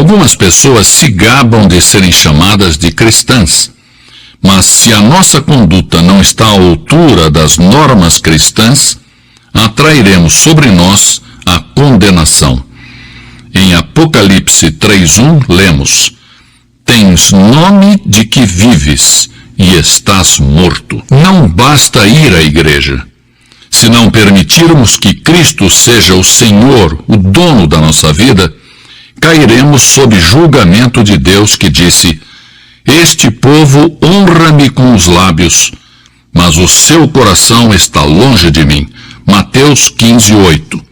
Algumas pessoas se gabam de serem chamadas de cristãs, mas se a nossa conduta não está à altura das normas cristãs, atrairemos sobre nós a condenação. Em Apocalipse 3:1 lemos: tens nome de que vives e estás morto. Não basta ir à igreja. Se não permitirmos que Cristo seja o Senhor, o dono da nossa vida, cairemos sob julgamento de Deus, que disse: este povo honra-me com os lábios, mas o seu coração está longe de mim. Mateus 15:8.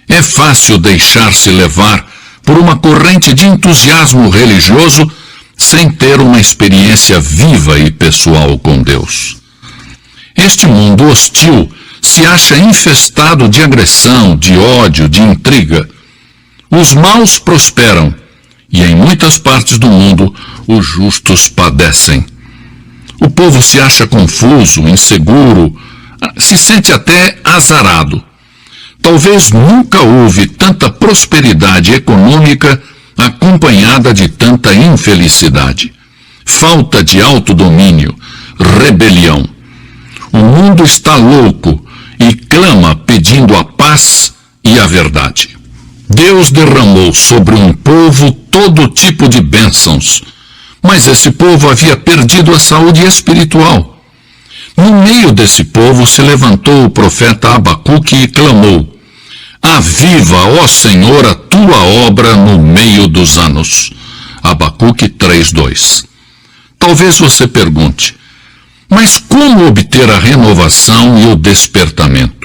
É fácil deixar-se levar por uma corrente de entusiasmo religioso sem ter uma experiência viva e pessoal com Deus. Este mundo hostil se acha infestado de agressão, de ódio, de intriga. Os maus prosperam e em muitas partes do mundo os justos padecem. O povo se acha confuso, inseguro, se sente até azarado. Talvez nunca houve tanta prosperidade econômica acompanhada de tanta infelicidade, falta de autodomínio, rebelião. O mundo está louco e clama pedindo a paz e a verdade. Deus derramou sobre um povo todo tipo de bênçãos, mas esse povo havia perdido a saúde espiritual. No meio desse povo se levantou o profeta Abacuque e clamou: aviva, ó Senhor, a tua obra no meio dos anos. Abacuque 3:2. Talvez você pergunte: mas como obter a renovação e o despertamento?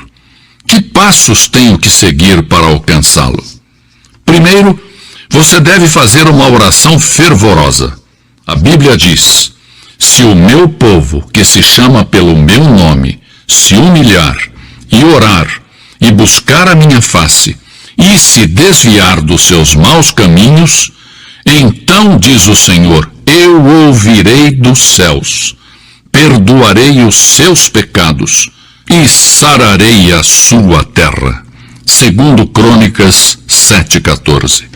Que passos tenho que seguir para alcançá-lo? Primeiro, você deve fazer uma oração fervorosa. A Bíblia diz: se o meu povo, que se chama pelo meu nome, se humilhar e orar e buscar a minha face e se desviar dos seus maus caminhos, então, diz o Senhor, eu ouvirei dos céus, perdoarei os seus pecados e sararei a sua terra. Segundo Crônicas 7:14.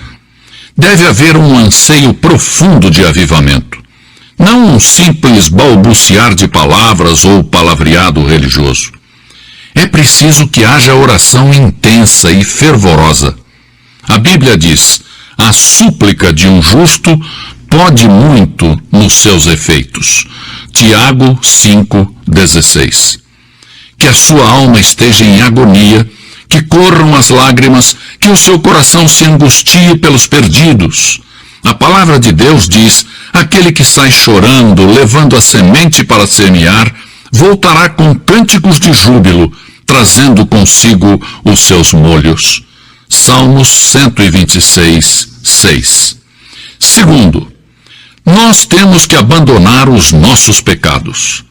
Deve haver um anseio profundo de avivamento, não um simples balbuciar de palavras ou palavreado religioso. É preciso que haja oração intensa e fervorosa. A Bíblia diz: a súplica de um justo pode muito nos seus efeitos. Tiago 5:16. Que a sua alma esteja em agonia, que corram as lágrimas, que o seu coração se angustie pelos perdidos. A palavra de Deus diz: aquele que sai chorando, levando a semente para semear, voltará com cânticos de júbilo, trazendo consigo os seus molhos. Salmos 126:6. Segundo, nós temos que abandonar os nossos pecados.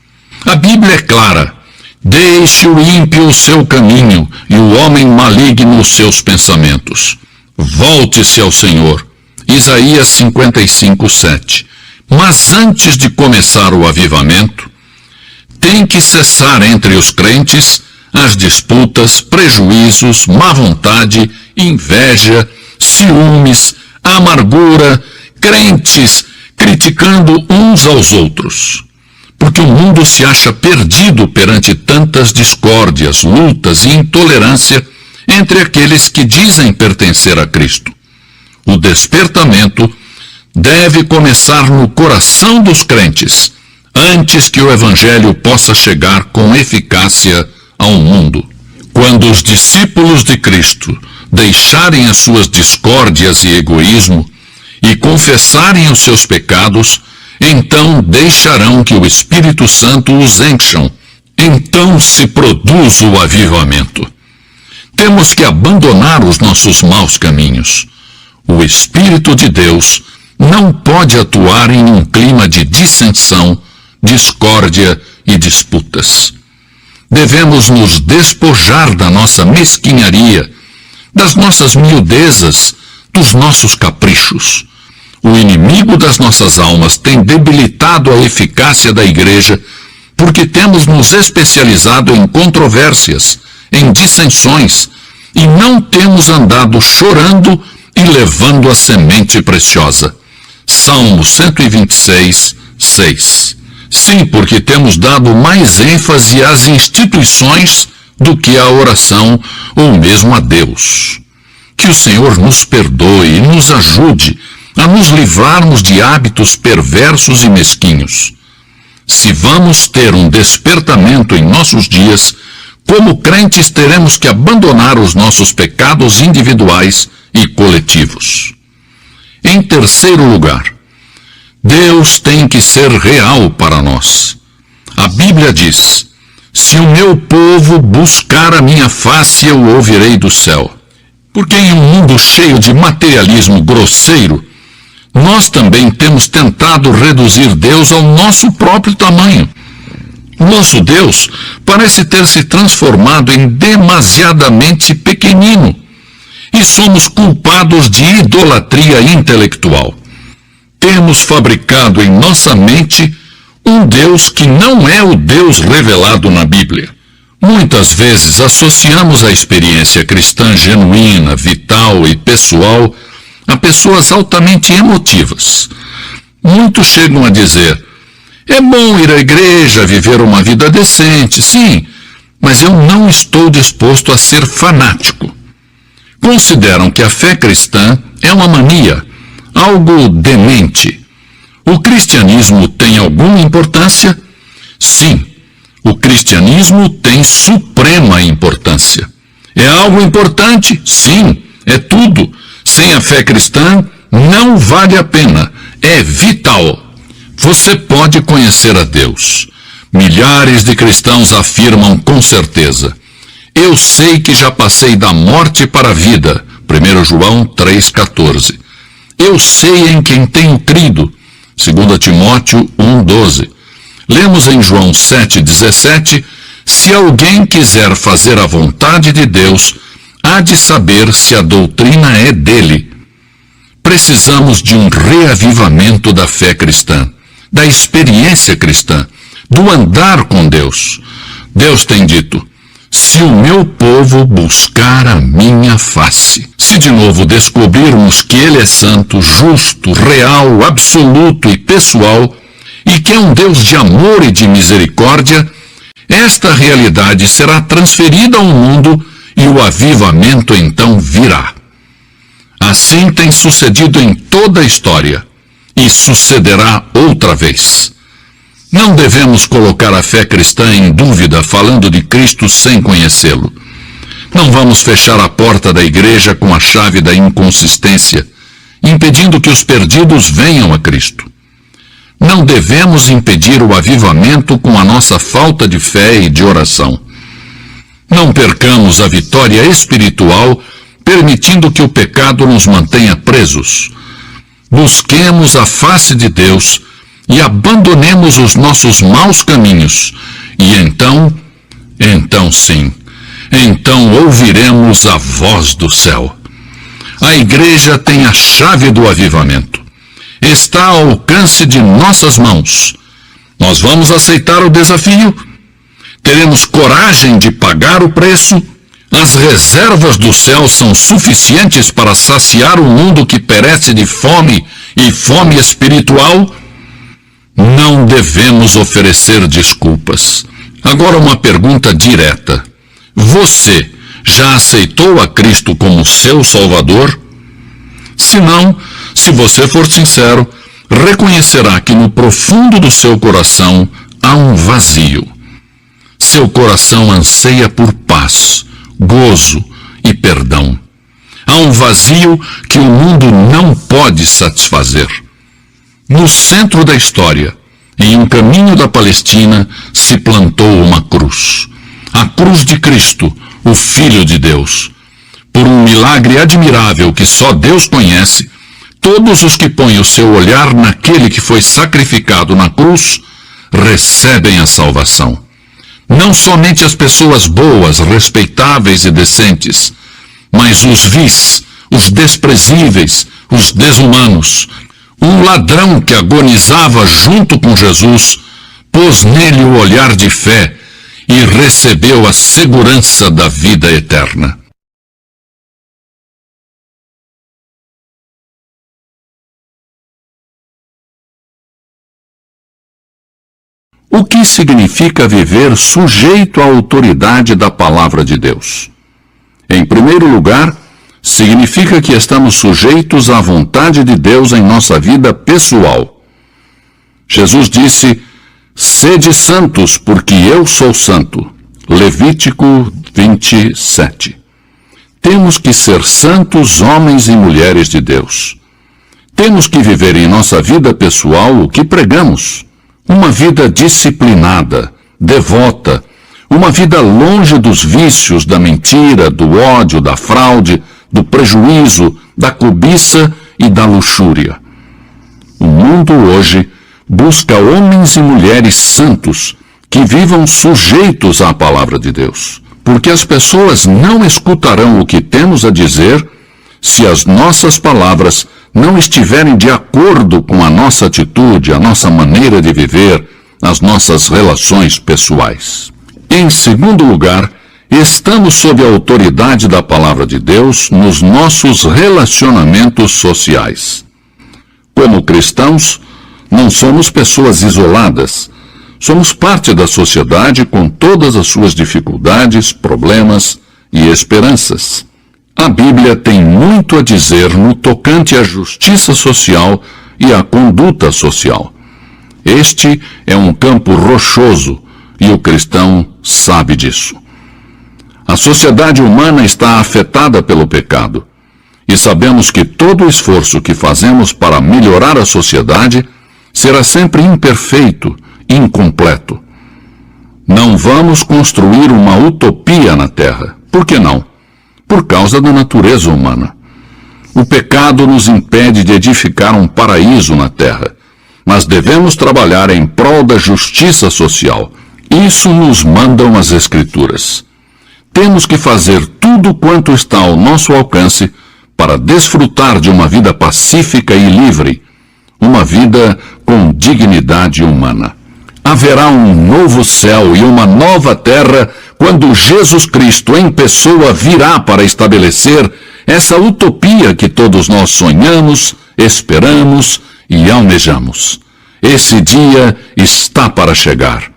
A Bíblia é clara: deixe o ímpio o seu caminho e o homem maligno os seus pensamentos. Volte-se ao Senhor. Isaías 55:7. Mas antes de começar o avivamento, tem que cessar entre os crentes as disputas, prejuízos, má vontade, inveja, ciúmes, amargura, crentes criticando uns aos outros. Porque o mundo se acha perdido perante tantas discórdias, lutas e intolerância entre aqueles que dizem pertencer a Cristo. O despertamento deve começar no coração dos crentes, antes que o Evangelho possa chegar com eficácia ao mundo. Quando os discípulos de Cristo deixarem as suas discórdias e egoísmo e confessarem os seus pecados, então deixarão que o Espírito Santo os encham. Então se produz o avivamento. Temos que abandonar os nossos maus caminhos. O Espírito de Deus não pode atuar em um clima de dissensão, discórdia e disputas. Devemos nos despojar da nossa mesquinharia, das nossas miudezas, dos nossos caprichos. O inimigo das nossas almas tem debilitado a eficácia da igreja porque temos nos especializado em controvérsias, em dissensões, e não temos andado chorando e levando a semente preciosa. Salmo 126, 6. Sim, porque temos dado mais ênfase às instituições do que à oração ou mesmo a Deus. Que o Senhor nos perdoe e nos ajude a nos livrarmos de hábitos perversos e mesquinhos. Se vamos ter um despertamento em nossos dias, como crentes teremos que abandonar os nossos pecados individuais e coletivos. Em terceiro lugar, Deus tem que ser real para nós. A Bíblia diz: se o meu povo buscar a minha face, eu o ouvirei do céu. Porque em um mundo cheio de materialismo grosseiro, nós também temos tentado reduzir Deus ao nosso próprio tamanho. Nosso Deus parece ter se transformado em demasiadamente pequenino, e somos culpados de idolatria intelectual. Temos fabricado em nossa mente um Deus que não é o Deus revelado na Bíblia. Muitas vezes associamos a experiência cristã genuína, vital e pessoal a pessoas altamente emotivas. Muitos chegam a dizer: é bom ir à igreja, viver uma vida decente, sim, mas eu não estou disposto a ser fanático. Consideram que a fé cristã é uma mania, algo demente. O cristianismo tem alguma importância? Sim, o cristianismo tem suprema importância. É algo importante? Sim, é tudo. Sem a fé cristã, não vale a pena. É vital. Você pode conhecer a Deus. Milhares de cristãos afirmam com certeza: eu sei que já passei da morte para a vida. 1 João 3,14. Eu sei em quem tenho crido. 2 Timóteo 1,12. Lemos em João 7,17: se alguém quiser fazer a vontade de Deus, há de saber se a doutrina é dele. Precisamos de um reavivamento da fé cristã, da experiência cristã, do andar com Deus. Deus tem dito: se o meu povo buscar a minha face. Se de novo descobrirmos que Ele é santo, justo, real, absoluto e pessoal, e que é um Deus de amor e de misericórdia, esta realidade será transferida ao mundo e o avivamento então virá. Assim tem sucedido em toda a história, e sucederá outra vez. Não devemos colocar a fé cristã em dúvida falando de Cristo sem conhecê-lo. Não vamos fechar a porta da igreja com a chave da inconsistência, impedindo que os perdidos venham a Cristo. Não devemos impedir o avivamento com a nossa falta de fé e de oração. Não percamos a vitória espiritual permitindo que o pecado nos mantenha presos. Busquemos a face de Deus e abandonemos os nossos maus caminhos, e então sim, então ouviremos a voz do céu. A igreja tem a chave do avivamento. Está ao alcance de nossas mãos. Nós vamos aceitar o desafio? Teremos coragem de pagar o preço? As reservas do céu são suficientes para saciar o mundo que perece de fome e fome espiritual? Não devemos oferecer desculpas. Agora uma pergunta direta. Você já aceitou a Cristo como seu Salvador? Se não, se você for sincero, reconhecerá que no profundo do seu coração há um vazio. Seu coração anseia por paz, gozo e perdão. Há um vazio que o mundo não pode satisfazer. No centro da história, em um caminho da Palestina, se plantou uma cruz. A cruz de Cristo, o Filho de Deus. Por um milagre admirável que só Deus conhece, todos os que põem o seu olhar naquele que foi sacrificado na cruz, recebem a salvação. Não somente as pessoas boas, respeitáveis e decentes, mas os vis, os desprezíveis, os desumanos. Um ladrão que agonizava junto com Jesus, pôs nele o olhar de fé e recebeu a segurança da vida eterna. O que significa viver sujeito à autoridade da palavra de Deus? Em primeiro lugar, significa que estamos sujeitos à vontade de Deus em nossa vida pessoal. Jesus disse: "Sede santos, porque eu sou santo." Levítico 27. Temos que ser santos homens e mulheres de Deus. Temos que viver em nossa vida pessoal o que pregamos. Uma vida disciplinada, devota, uma vida longe dos vícios, da mentira, do ódio, da fraude, do prejuízo, da cobiça e da luxúria. O mundo hoje busca homens e mulheres santos que vivam sujeitos à palavra de Deus, porque as pessoas não escutarão o que temos a dizer se as nossas palavras não estiverem de acordo com a nossa atitude, a nossa maneira de viver, as nossas relações pessoais. Em segundo lugar, estamos sob a autoridade da palavra de Deus nos nossos relacionamentos sociais. Como cristãos, não somos pessoas isoladas. Somos parte da sociedade com todas as suas dificuldades, problemas e esperanças. A Bíblia tem muito a dizer no tocante à justiça social e à conduta social. Este é um campo rochoso e o cristão sabe disso. A sociedade humana está afetada pelo pecado e sabemos que todo o esforço que fazemos para melhorar a sociedade será sempre imperfeito, incompleto. Não vamos construir uma utopia na Terra. Por que não? Por causa da natureza humana. O pecado nos impede de edificar um paraíso na Terra, mas devemos trabalhar em prol da justiça social. Isso nos mandam as Escrituras. Temos que fazer tudo quanto está ao nosso alcance para desfrutar de uma vida pacífica e livre, uma vida com dignidade humana. Haverá um novo céu e uma nova terra quando Jesus Cristo em pessoa virá para estabelecer essa utopia que todos nós sonhamos, esperamos e almejamos. Esse dia está para chegar,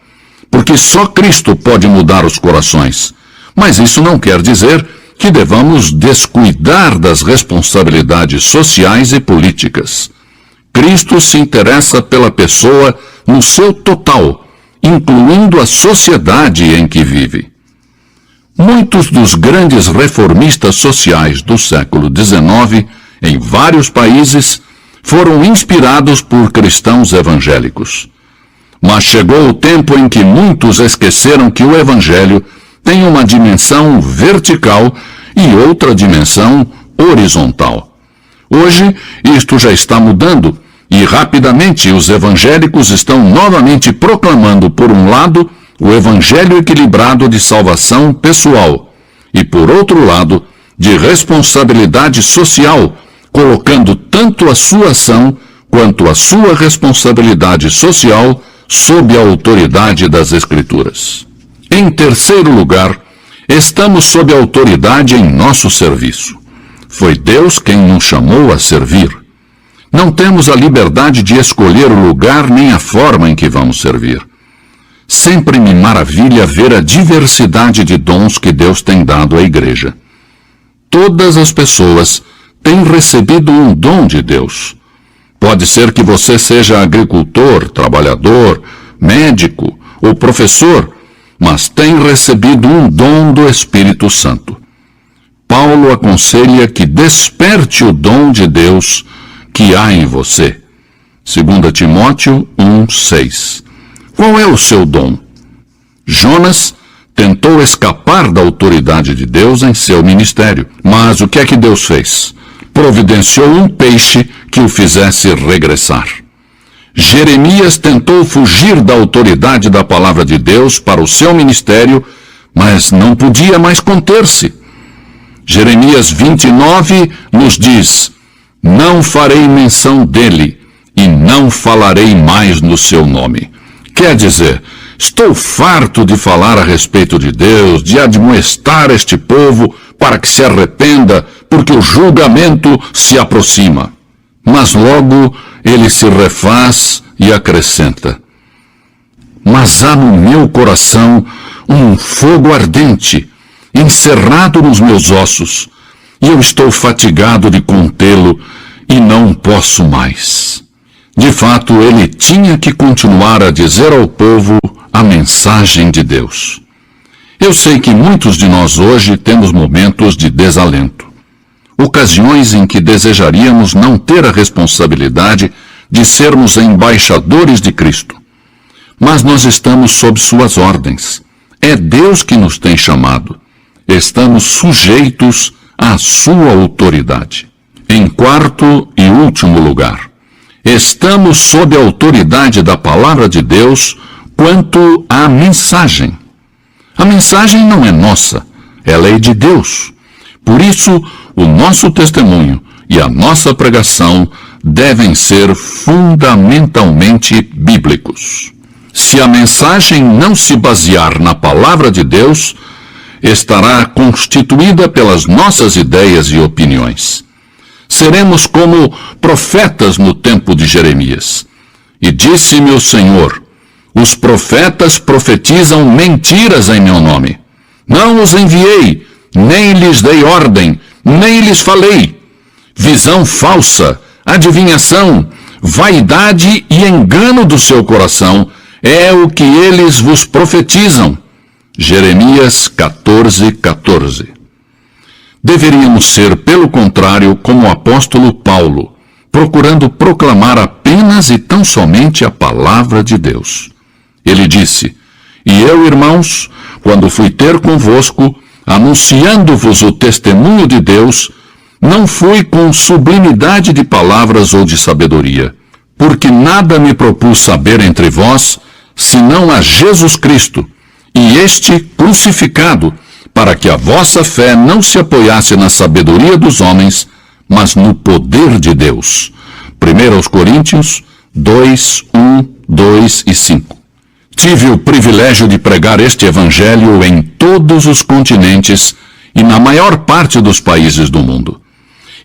porque só Cristo pode mudar os corações. Mas isso não quer dizer que devamos descuidar das responsabilidades sociais e políticas. Cristo se interessa pela pessoa no seu total, incluindo a sociedade em que vive. Muitos dos grandes reformistas sociais do século XIX, em vários países, foram inspirados por cristãos evangélicos. Mas chegou o tempo em que muitos esqueceram que o Evangelho tem uma dimensão vertical e outra dimensão horizontal. Hoje, isto já está mudando e rapidamente os evangélicos estão novamente proclamando, por um lado, o evangelho equilibrado de salvação pessoal e, por outro lado, de responsabilidade social, colocando tanto a sua ação quanto a sua responsabilidade social sob a autoridade das Escrituras. Em terceiro lugar, estamos sob a autoridade em nosso serviço. Foi Deus quem nos chamou a servir. Não temos a liberdade de escolher o lugar nem a forma em que vamos servir. Sempre me maravilha ver a diversidade de dons que Deus tem dado à igreja. Todas as pessoas têm recebido um dom de Deus. Pode ser que você seja agricultor, trabalhador, médico ou professor, mas tem recebido um dom do Espírito Santo. Paulo aconselha que desperte o dom de Deus que há em você. 2 Timóteo 1:6. Qual é o seu dom? Jonas tentou escapar da autoridade de Deus em seu ministério. Mas o que é que Deus fez? Providenciou um peixe que o fizesse regressar. Jeremias tentou fugir da autoridade da palavra de Deus para o seu ministério, mas não podia mais conter-se. Jeremias 29 nos diz: "Não farei menção dele, e não falarei mais no seu nome." Quer dizer, estou farto de falar a respeito de Deus, de admoestar este povo para que se arrependa, porque o julgamento se aproxima. Mas logo ele se refaz e acrescenta: mas há no meu coração um fogo ardente, encerrado nos meus ossos, e eu estou fatigado de contê-lo e não posso mais. De fato, ele tinha que continuar a dizer ao povo a mensagem de Deus. Eu sei que muitos de nós hoje temos momentos de desalento, ocasiões em que desejaríamos não ter a responsabilidade de sermos embaixadores de Cristo. Mas nós estamos sob suas ordens. É Deus que nos tem chamado. Estamos sujeitos à sua autoridade. Em quarto e último lugar, estamos sob a autoridade da palavra de Deus quanto à mensagem. A mensagem não é nossa, ela é de Deus. Por isso, o nosso testemunho e a nossa pregação devem ser fundamentalmente bíblicos. Se a mensagem não se basear na palavra de Deus, estará constituída pelas nossas ideias e opiniões. Seremos como profetas no tempo de Jeremias. E disse-me o Senhor: os profetas profetizam mentiras em meu nome. Não os enviei, nem lhes dei ordem, nem lhes falei. Visão falsa, adivinhação, vaidade e engano do seu coração é o que eles vos profetizam. Jeremias 14:14. Deveríamos ser, pelo contrário, como o apóstolo Paulo, procurando proclamar apenas e tão somente a palavra de Deus. Ele disse: e eu, irmãos, quando fui ter convosco, anunciando-vos o testemunho de Deus, não fui com sublimidade de palavras ou de sabedoria, porque nada me propus saber entre vós, senão a Jesus Cristo, e este crucificado, para que a vossa fé não se apoiasse na sabedoria dos homens, mas no poder de Deus. 1 Coríntios 2, 1, 2 e 5. Tive o privilégio de pregar este evangelho em todos os continentes e na maior parte dos países do mundo.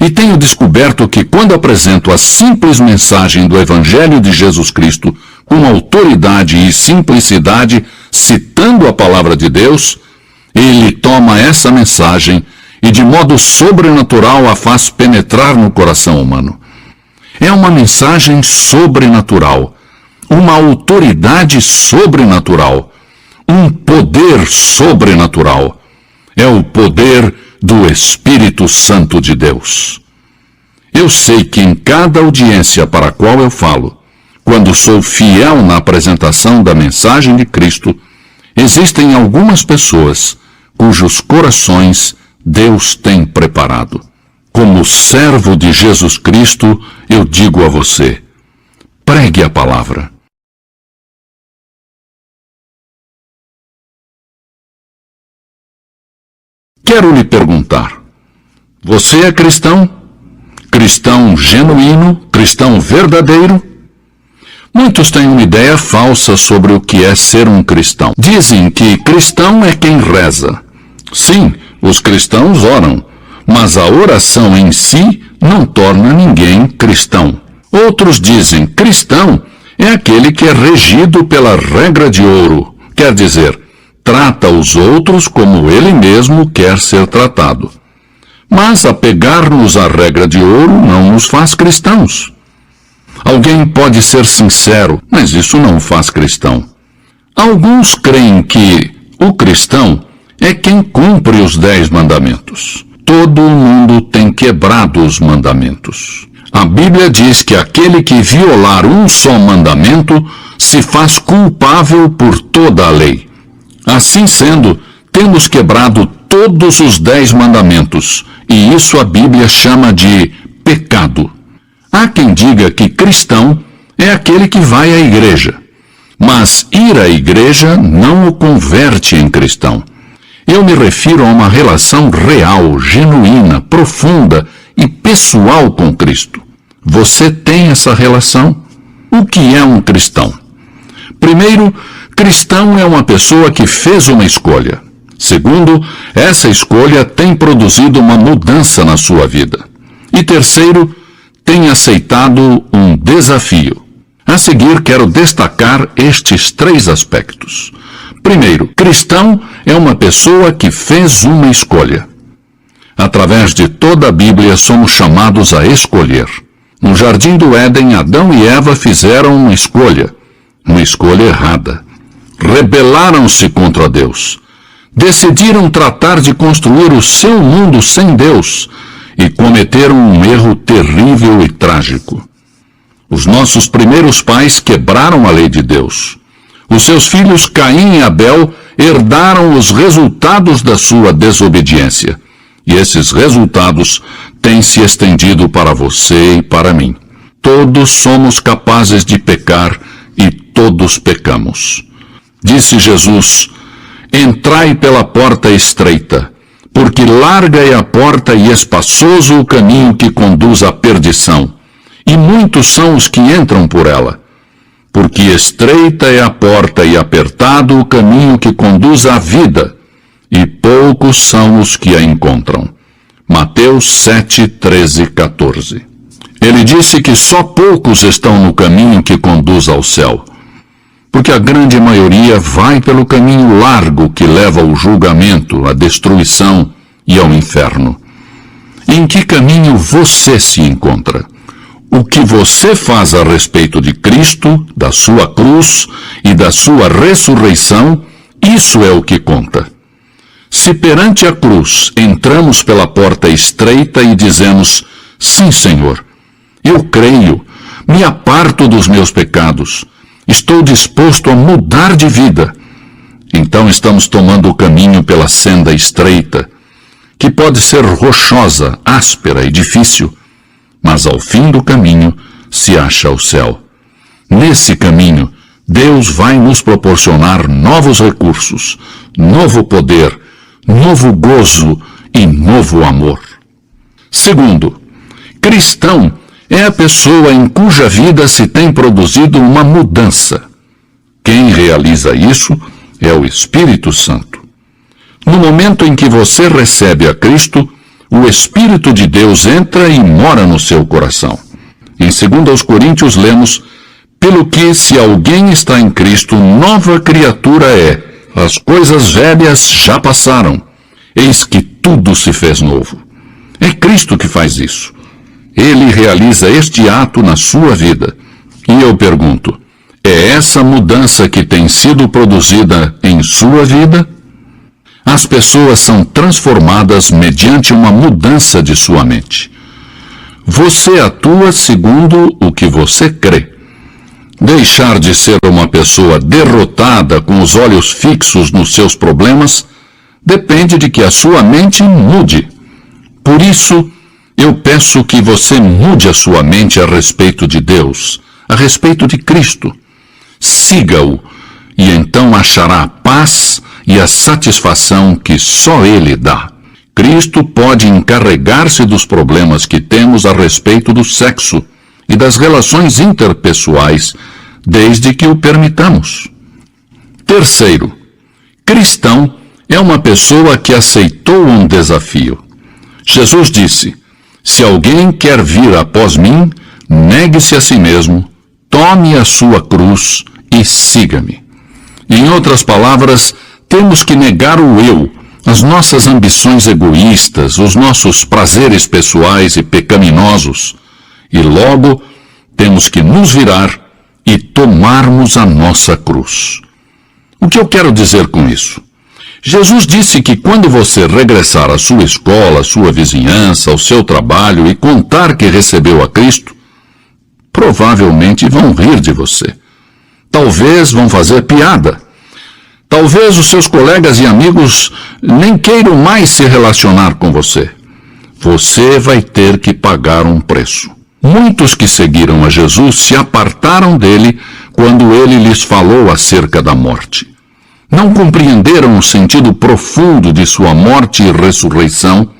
E tenho descoberto que quando apresento a simples mensagem do evangelho de Jesus Cristo com autoridade e simplicidade, citando a palavra de Deus, ele toma essa mensagem e de modo sobrenatural a faz penetrar no coração humano. É uma mensagem sobrenatural, uma autoridade sobrenatural, um poder sobrenatural. É o poder do Espírito Santo de Deus. Eu sei que em cada audiência para a qual eu falo, quando sou fiel na apresentação da mensagem de Cristo, existem algumas pessoas cujos corações Deus tem preparado. Como servo de Jesus Cristo, eu digo a você: pregue a palavra. Quero lhe perguntar: você é cristão? Cristão genuíno? Cristão verdadeiro? Muitos têm uma ideia falsa sobre o que é ser um cristão. Dizem que cristão é quem reza. Sim, os cristãos oram, mas a oração em si não torna ninguém cristão. Outros dizem cristão é aquele que é regido pela regra de ouro, quer dizer, trata os outros como ele mesmo quer ser tratado. Mas apegar-nos à regra de ouro não nos faz cristãos. Alguém pode ser sincero, mas isso não o faz cristão. Alguns creem que o cristão é quem cumpre os 10 mandamentos. Todo mundo tem quebrado os mandamentos. A Bíblia diz que aquele que violar um só mandamento se faz culpável por toda a lei. Assim sendo, temos quebrado todos os 10 mandamentos, e isso a Bíblia chama de pecado. Há quem diga que cristão é aquele que vai à igreja, mas ir à igreja não o converte em cristão. Eu me refiro a uma relação real, genuína, profunda e pessoal com Cristo. Você tem essa relação? O que é um cristão? Primeiro, cristão é uma pessoa que fez uma escolha. Segundo, essa escolha tem produzido uma mudança na sua vida. E terceiro, tem aceitado um desafio. A seguir, quero destacar estes 3 aspectos. Primeiro, cristão é uma pessoa que fez uma escolha. Através de toda a Bíblia, somos chamados a escolher. No Jardim do Éden, Adão e Eva fizeram uma escolha errada. Rebelaram-se contra Deus. Decidiram tratar de construir o seu mundo sem Deus e cometeram um erro terrível e trágico. Os nossos primeiros pais quebraram a lei de Deus. Os seus filhos Caim e Abel herdaram os resultados da sua desobediência. E esses resultados têm se estendido para você e para mim. Todos somos capazes de pecar e todos pecamos. Disse Jesus: entrai pela porta estreita, porque larga é a porta e espaçoso o caminho que conduz à perdição, e muitos são os que entram por ela. Porque estreita é a porta e apertado o caminho que conduz à vida, e poucos são os que a encontram. Mateus 7, 13, 14. Ele disse que só poucos estão no caminho que conduz ao céu, porque a grande maioria vai pelo caminho largo que leva ao julgamento, à destruição e ao inferno. Em que caminho você se encontra? O que você faz a respeito de Cristo, da sua cruz e da sua ressurreição, isso é o que conta. Se perante a cruz entramos pela porta estreita e dizemos: sim, Senhor, eu creio, me aparto dos meus pecados, estou disposto a mudar de vida, então estamos tomando o caminho pela senda estreita, que pode ser rochosa, áspera e difícil, mas ao fim do caminho se acha o céu. Nesse caminho, Deus vai nos proporcionar novos recursos, novo poder, novo gozo e novo amor. Segundo, cristão é a pessoa em cuja vida se tem produzido uma mudança. Quem realiza isso é o Espírito Santo. No momento em que você recebe a Cristo, o Espírito de Deus entra e mora no seu coração. Em 2 Coríntios lemos: pelo que, se alguém está em Cristo, nova criatura é. As coisas velhas já passaram. Eis que tudo se fez novo. É Cristo que faz isso. Ele realiza este ato na sua vida. E eu pergunto, é essa mudança que tem sido produzida em sua vida? As pessoas são transformadas mediante uma mudança de sua mente. Você atua segundo o que você crê. Deixar de ser uma pessoa derrotada com os olhos fixos nos seus problemas depende de que a sua mente mude. Por isso, eu peço que você mude a sua mente a respeito de Deus, a respeito de Cristo. Siga-o, e então achará a paz e a satisfação que só Ele dá. Cristo pode encarregar-se dos problemas que temos a respeito do sexo e das relações interpessoais, desde que o permitamos. Terceiro, cristão é uma pessoa que aceitou um desafio. Jesus disse: se alguém quer vir após mim, negue-se a si mesmo, tome a sua cruz e siga-me. Em outras palavras, temos que negar o eu, as nossas ambições egoístas, os nossos prazeres pessoais e pecaminosos, e logo temos que nos virar e tomarmos a nossa cruz. O que eu quero dizer com isso? Jesus disse que quando você regressar à sua escola, à sua vizinhança, ao seu trabalho e contar que recebeu a Cristo, provavelmente vão rir de você. Talvez vão fazer piada. Talvez os seus colegas e amigos nem queiram mais se relacionar com você. Você vai ter que pagar um preço. Muitos que seguiram a Jesus se apartaram dele quando ele lhes falou acerca da morte. Não compreenderam o sentido profundo de sua morte e ressurreição,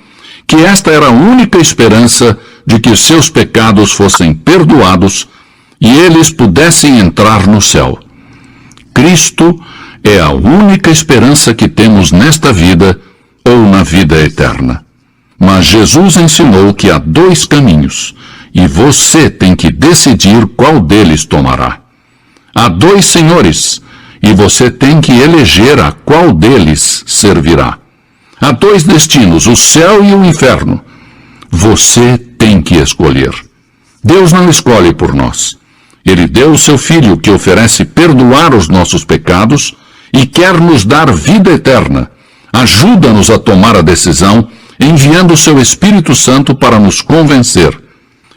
que esta era a única esperança de que os seus pecados fossem perdoados e eles pudessem entrar no céu. Cristo é a única esperança que temos nesta vida ou na vida eterna. Mas Jesus ensinou que há 2 caminhos, e você tem que decidir qual deles tomará. Há 2 senhores, e você tem que eleger a qual deles servirá. Há 2 destinos, o céu e o inferno. Você tem que escolher. Deus não escolhe por nós. Ele deu o seu Filho, que oferece perdoar os nossos pecados e quer nos dar vida eterna. Ajuda-nos a tomar a decisão, enviando o seu Espírito Santo para nos convencer.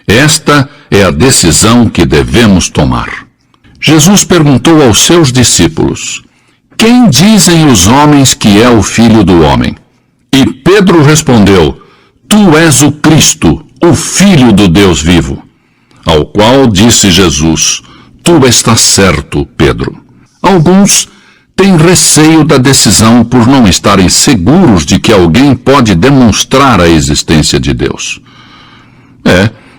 Esta é a decisão que devemos tomar. Jesus perguntou aos seus discípulos: quem dizem os homens que é o Filho do Homem? E Pedro respondeu: tu és o Cristo, o Filho do Deus vivo. Ao qual disse Jesus: tu estás certo, Pedro. Alguns têm receio da decisão por não estarem seguros de que alguém pode demonstrar a existência de Deus.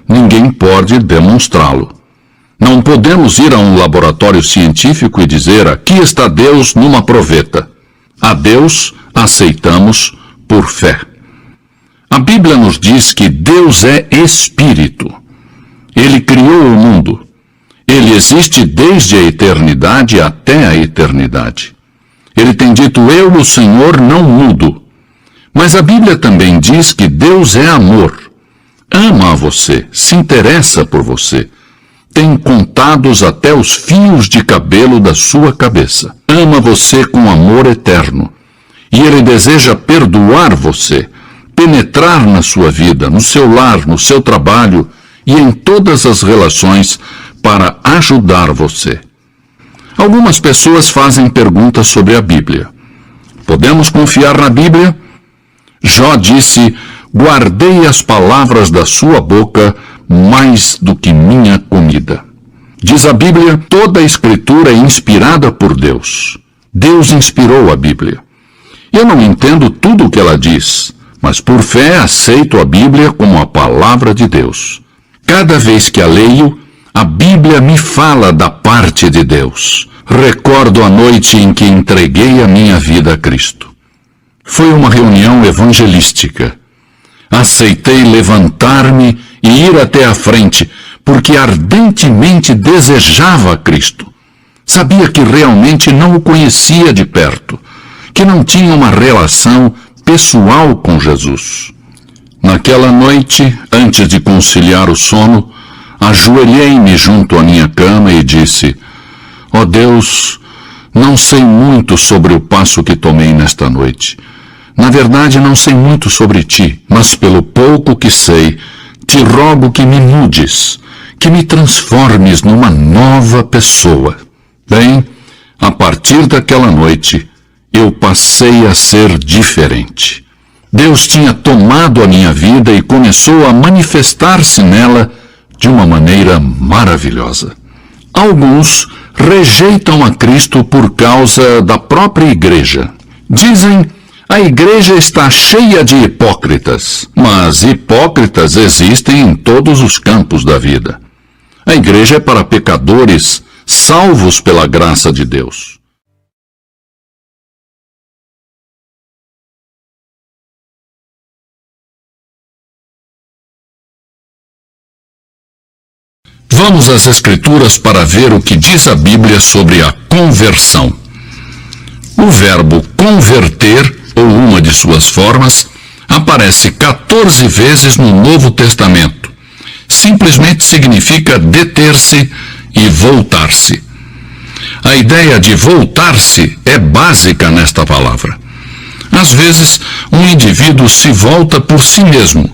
Ninguém pode demonstrá-lo. Não podemos ir a um laboratório científico e dizer: aqui está Deus numa proveta. A Deus aceitamos por fé. A Bíblia nos diz que Deus é Espírito. Ele criou o mundo. Ele existe desde a eternidade até a eternidade. Ele tem dito: eu, o Senhor, não mudo. Mas a Bíblia também diz que Deus é amor. Ama a você, se interessa por você. Tem contados até os fios de cabelo da sua cabeça. Ama você com amor eterno. E Ele deseja perdoar você, penetrar na sua vida, no seu lar, no seu trabalho e em todas as relações para ajudar você. Algumas pessoas fazem perguntas sobre a Bíblia. Podemos confiar na Bíblia? Jó disse: guardei as palavras da sua boca mais do que minha comida. Diz a Bíblia: toda a Escritura é inspirada por Deus. Deus inspirou a Bíblia. Eu não entendo tudo o que ela diz, mas por fé aceito a Bíblia como a palavra de Deus. Cada vez que a leio, a Bíblia me fala da parte de Deus. Recordo a noite em que entreguei a minha vida a Cristo. Foi uma reunião evangelística. Aceitei levantar-me e ir até a frente, porque ardentemente desejava Cristo. Sabia que realmente não o conhecia de perto, que não tinha uma relação pessoal com Jesus. Naquela noite, antes de conciliar o sono, ajoelhei-me junto à minha cama e disse: ó Deus, não sei muito sobre o passo que tomei nesta noite. Na verdade, não sei muito sobre ti, mas pelo pouco que sei, te rogo que me mudes, que me transformes numa nova pessoa. Bem, a partir daquela noite, eu passei a ser diferente. Deus tinha tomado a minha vida e começou a manifestar-se nela de uma maneira maravilhosa. Alguns rejeitam a Cristo por causa da própria igreja. Dizem: a igreja está cheia de hipócritas, mas hipócritas existem em todos os campos da vida. A igreja é para pecadores salvos pela graça de Deus. Vamos às Escrituras para ver o que diz a Bíblia sobre a conversão. O verbo converter, ou uma de suas formas, aparece 14 vezes no Novo Testamento. Simplesmente significa deter-se e voltar-se. A ideia de voltar-se é básica nesta palavra. Às vezes, um indivíduo se volta por si mesmo,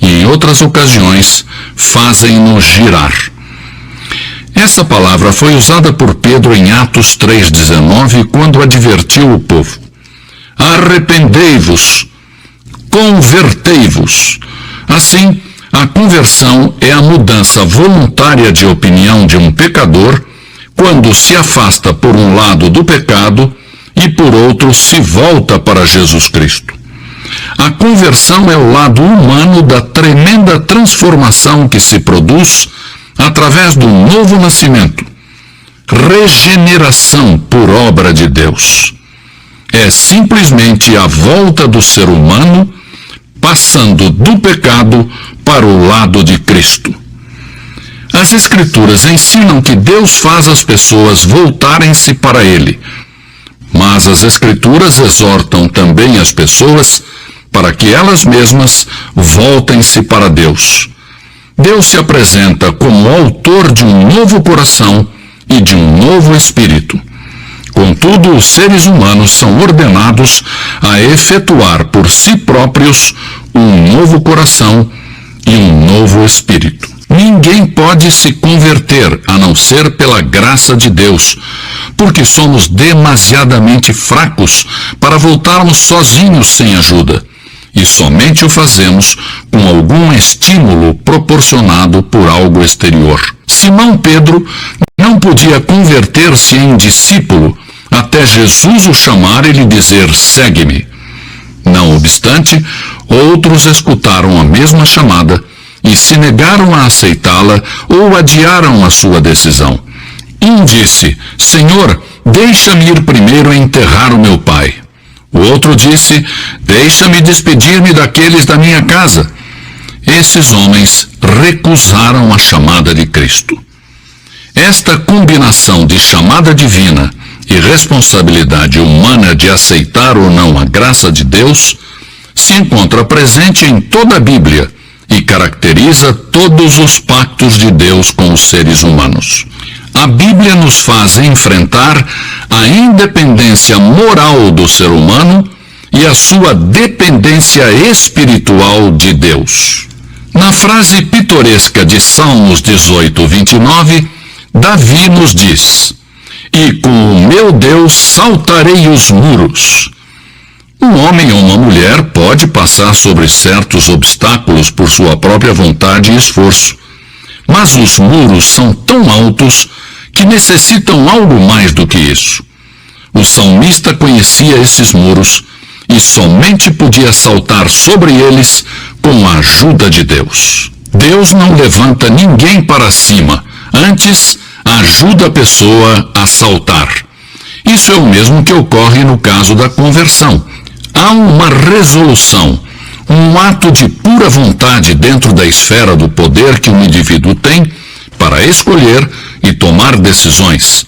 e em outras ocasiões, fazem-no girar. Essa palavra foi usada por Pedro em Atos 3,19, quando advertiu o povo: arrependei-vos, convertei-vos. Assim, a conversão é a mudança voluntária de opinião de um pecador quando se afasta por um lado do pecado e por outro se volta para Jesus Cristo. A conversão é o lado humano da tremenda transformação que se produz através do novo nascimento. Regeneração por obra de Deus. É simplesmente a volta do ser humano passando do pecado para o lado de Cristo. As Escrituras ensinam que Deus faz as pessoas voltarem-se para Ele, mas as Escrituras exortam também as pessoas para que elas mesmas voltem-se para Deus. Deus se apresenta como autor de um novo coração e de um novo espírito. Contudo, os seres humanos são ordenados a efetuar por si próprios um novo coração e um novo espírito. Ninguém pode se converter a não ser pela graça de Deus, porque somos demasiadamente fracos para voltarmos sozinhos sem ajuda, e somente o fazemos com algum estímulo proporcionado por algo exterior. Simão Pedro não podia converter-se em discípulo até Jesus o chamar e lhe dizer: segue-me. Não obstante, outros escutaram a mesma chamada e se negaram a aceitá-la ou adiaram a sua decisão. Um disse: Senhor, deixa-me ir primeiro enterrar o meu pai. O outro disse: deixa-me despedir-me daqueles da minha casa. Esses homens recusaram a chamada de Cristo. Esta combinação de chamada divina e responsabilidade humana de aceitar ou não a graça de Deus se encontra presente em toda a Bíblia e caracteriza todos os pactos de Deus com os seres humanos. A Bíblia nos faz enfrentar a independência moral do ser humano e a sua dependência espiritual de Deus. Na frase pitoresca de Salmos 18, 29, Davi nos diz: e com o meu Deus saltarei os muros. Um homem ou uma mulher pode passar sobre certos obstáculos por sua própria vontade e esforço, mas os muros são tão altos que necessitam algo mais do que isso. O salmista conhecia esses muros e somente podia saltar sobre eles com a ajuda de Deus. Deus não levanta ninguém para cima, antes ajuda a pessoa a saltar. Isso é o mesmo que ocorre no caso da conversão. Há uma resolução, um ato de pura vontade dentro da esfera do poder que um indivíduo tem para escolher e tomar decisões.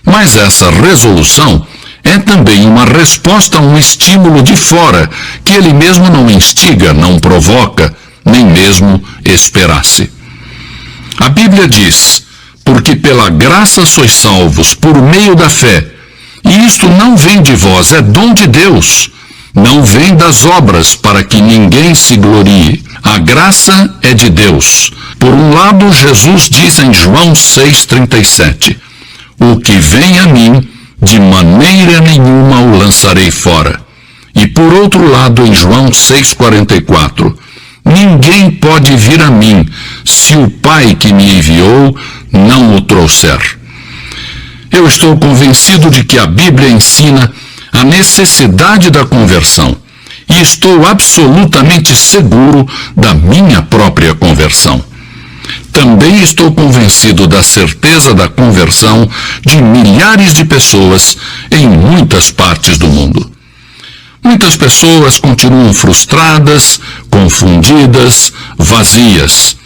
Mas essa resolução é também uma resposta a um estímulo de fora que ele mesmo não instiga, não provoca, nem mesmo esperasse. A Bíblia diz: porque pela graça sois salvos por meio da fé, e isto não vem de vós, é dom de Deus. Não vem das obras, para que ninguém se glorie. A graça é de Deus. Por um lado, Jesus diz em João 6,37, o que vem a mim, de maneira nenhuma o lançarei fora. E por outro lado, em João 6,44, ninguém pode vir a mim, se o Pai que me enviou não o trouxer. Eu estou convencido de que a Bíblia ensina a necessidade da conversão, e estou absolutamente seguro da minha própria conversão. Também estou convencido da certeza da conversão de milhares de pessoas em muitas partes do mundo. Muitas pessoas continuam frustradas, confundidas, vazias.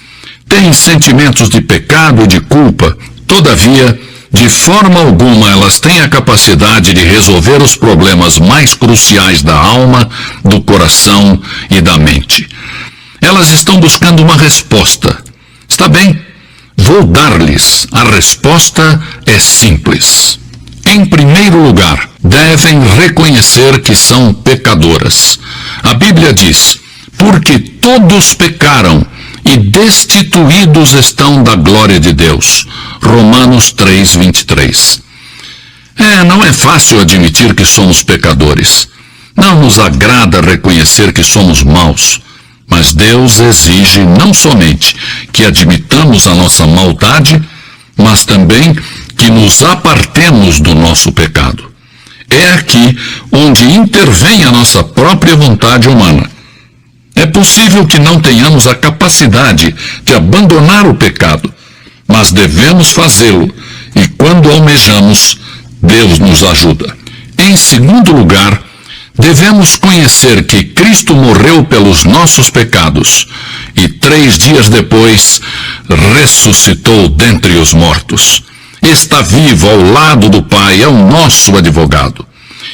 Têm sentimentos de pecado e de culpa. Todavia, de forma alguma elas têm a capacidade de resolver os problemas mais cruciais da alma, do coração e da mente. Elas estão buscando uma resposta. Está bem, vou dar-lhes. A resposta é simples. Em primeiro lugar, devem reconhecer que são pecadoras. A Bíblia diz: porque todos pecaram e destituídos estão da glória de Deus. Romanos 3:23. Não é fácil admitir que somos pecadores. Não nos agrada reconhecer que somos maus. Mas Deus exige não somente que admitamos a nossa maldade, mas também que nos apartemos do nosso pecado. É aqui onde intervém a nossa própria vontade humana. É possível que não tenhamos a capacidade de abandonar o pecado, mas devemos fazê-lo, e quando almejamos, Deus nos ajuda. Em segundo lugar, Devemos conhecer que Cristo morreu pelos nossos pecados e 3 dias depois ressuscitou dentre os mortos. Está vivo ao lado do Pai, é o nosso advogado.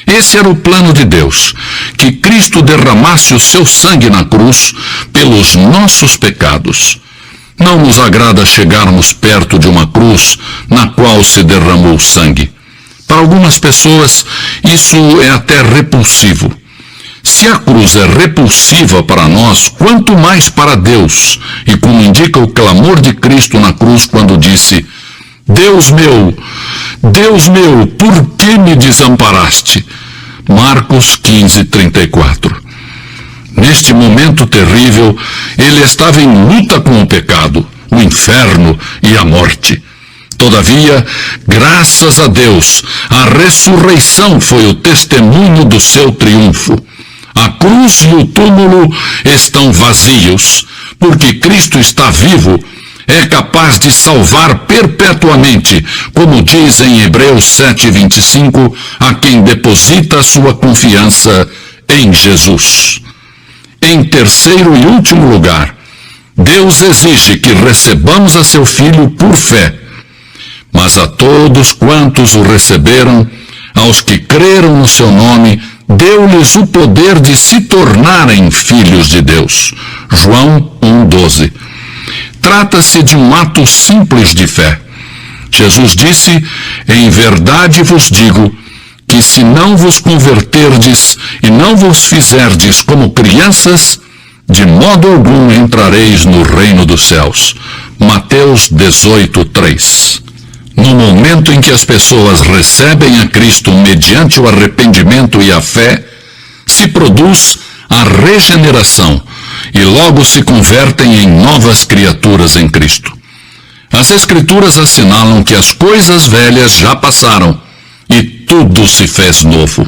Esse era o plano de Deus, que Cristo derramasse o seu sangue na cruz pelos nossos pecados. Não nos agrada chegarmos perto de uma cruz na qual se derramou sangue. Para algumas pessoas, isso é até repulsivo. Se a cruz é repulsiva para nós, quanto mais para Deus, e como indica o clamor de Cristo na cruz quando disse: Deus meu, por que me desamparaste? Marcos 15:34. Neste momento terrível, ele estava em luta com o pecado, o inferno e a morte. Todavia, graças a Deus, a ressurreição foi o testemunho do seu triunfo. A cruz e o túmulo estão vazios, porque Cristo está vivo, é capaz de salvar perpetuamente, como diz em Hebreus 7:25, a quem deposita sua confiança em Jesus. Em terceiro e último lugar, Deus exige que recebamos a seu Filho por fé. Mas a todos quantos o receberam, aos que creram no seu nome, deu-lhes o poder de se tornarem filhos de Deus. João 1:12. Trata-se de um ato simples de fé. Jesus disse: em verdade vos digo, que se não vos converterdes e não vos fizerdes como crianças, de modo algum entrareis no reino dos céus. Mateus 18:3. No momento em que as pessoas recebem a Cristo mediante o arrependimento e a fé, se produz a regeneração e logo se convertem em novas criaturas em Cristo. As Escrituras assinalam que as coisas velhas já passaram e tudo se fez novo.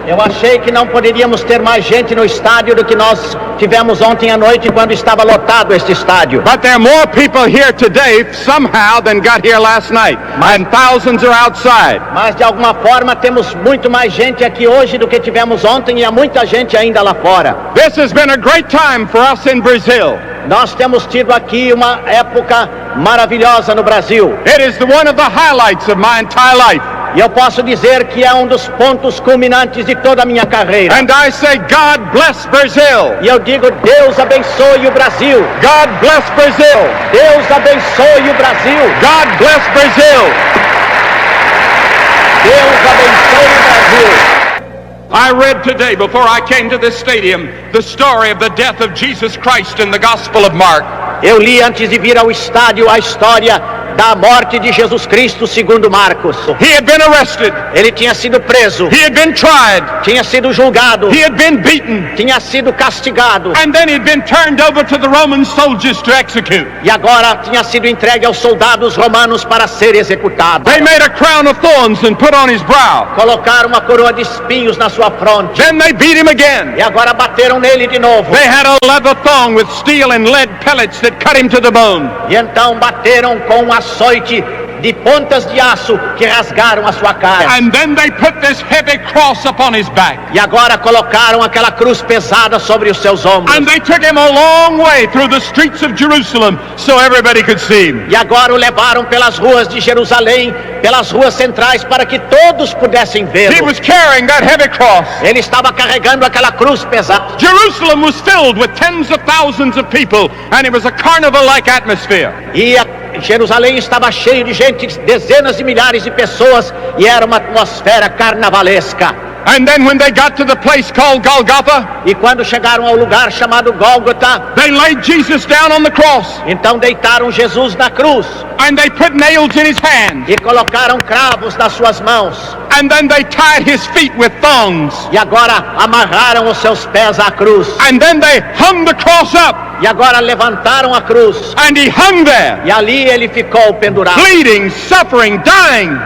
Eu achei que não poderíamos ter mais gente no estádio do que nós tivemos ontem à noite quando estava lotado este estádio. But there are more people here today somehow than got here last night. And thousands are outside. Mas de alguma forma temos muito mais gente aqui hoje do que tivemos ontem e há muita gente ainda lá fora. This has been a great time for us in Brazil. Nós temos tido aqui uma época maravilhosa no Brasil. It is one of the highlights of my entire life. E eu posso dizer que é um dos pontos culminantes de toda a minha carreira. And I say, God bless Brazil. E eu digo, Deus abençoe o Brasil. God bless Brazil. Deus abençoe o Brasil. God bless Brazil. Deus abençoe o Brasil. I read today, before I came to this stadium, the story of the death of Jesus Christ in the Gospel of Mark. Eu li antes de vir ao estádio a história da morte de Jesus Cristo segundo Marcos. He had been arrested. Ele tinha sido preso. He had been tried. Tinha sido julgado. He had been beaten. Tinha sido castigado. And then he'd been turned over to the Roman soldiers to execute. E agora tinha sido entregue aos soldados romanos para ser executado. They made a crown of thorns and put on his brow. Colocaram uma coroa de espinhos na sua fronte. Then they beat him again. E agora bateram nele de novo. They had a leather thong with steel and lead pellets that cut him to the bone. E então bateram com um açoite de pontas de aço que rasgaram a sua carne. And then they put this heavy cross upon his back. E agora colocaram aquela cruz pesada sobre os seus ombros. And they took him a long way through the streets of Jerusalem so everybody could see him. E agora o levaram pelas ruas de Jerusalém, pelas ruas centrais, para que todos pudessem vê-lo. He was carrying that heavy cross. Ele estava carregando aquela cruz pesada. Jerusalem was filled with tens of thousands of people, and it was a carnival-like atmosphere. E Jerusalém estava cheio de gente, dezenas de milhares de pessoas, e era uma atmosfera carnavalesca. And then when they got to the place called Golgotha, e quando chegaram ao lugar chamado Gólgota, they laid Jesus down on the cross. Então deitaram Jesus na cruz. And they put nails in his hands. E colocaram cravos nas suas mãos. And then they tied his feet with thongs. E agora amarraram os seus pés à cruz. And then they hung the cross up. E agora levantaram a cruz. And he hung there. E ali ele ficou pendurado. Bleeding, suffering, dying.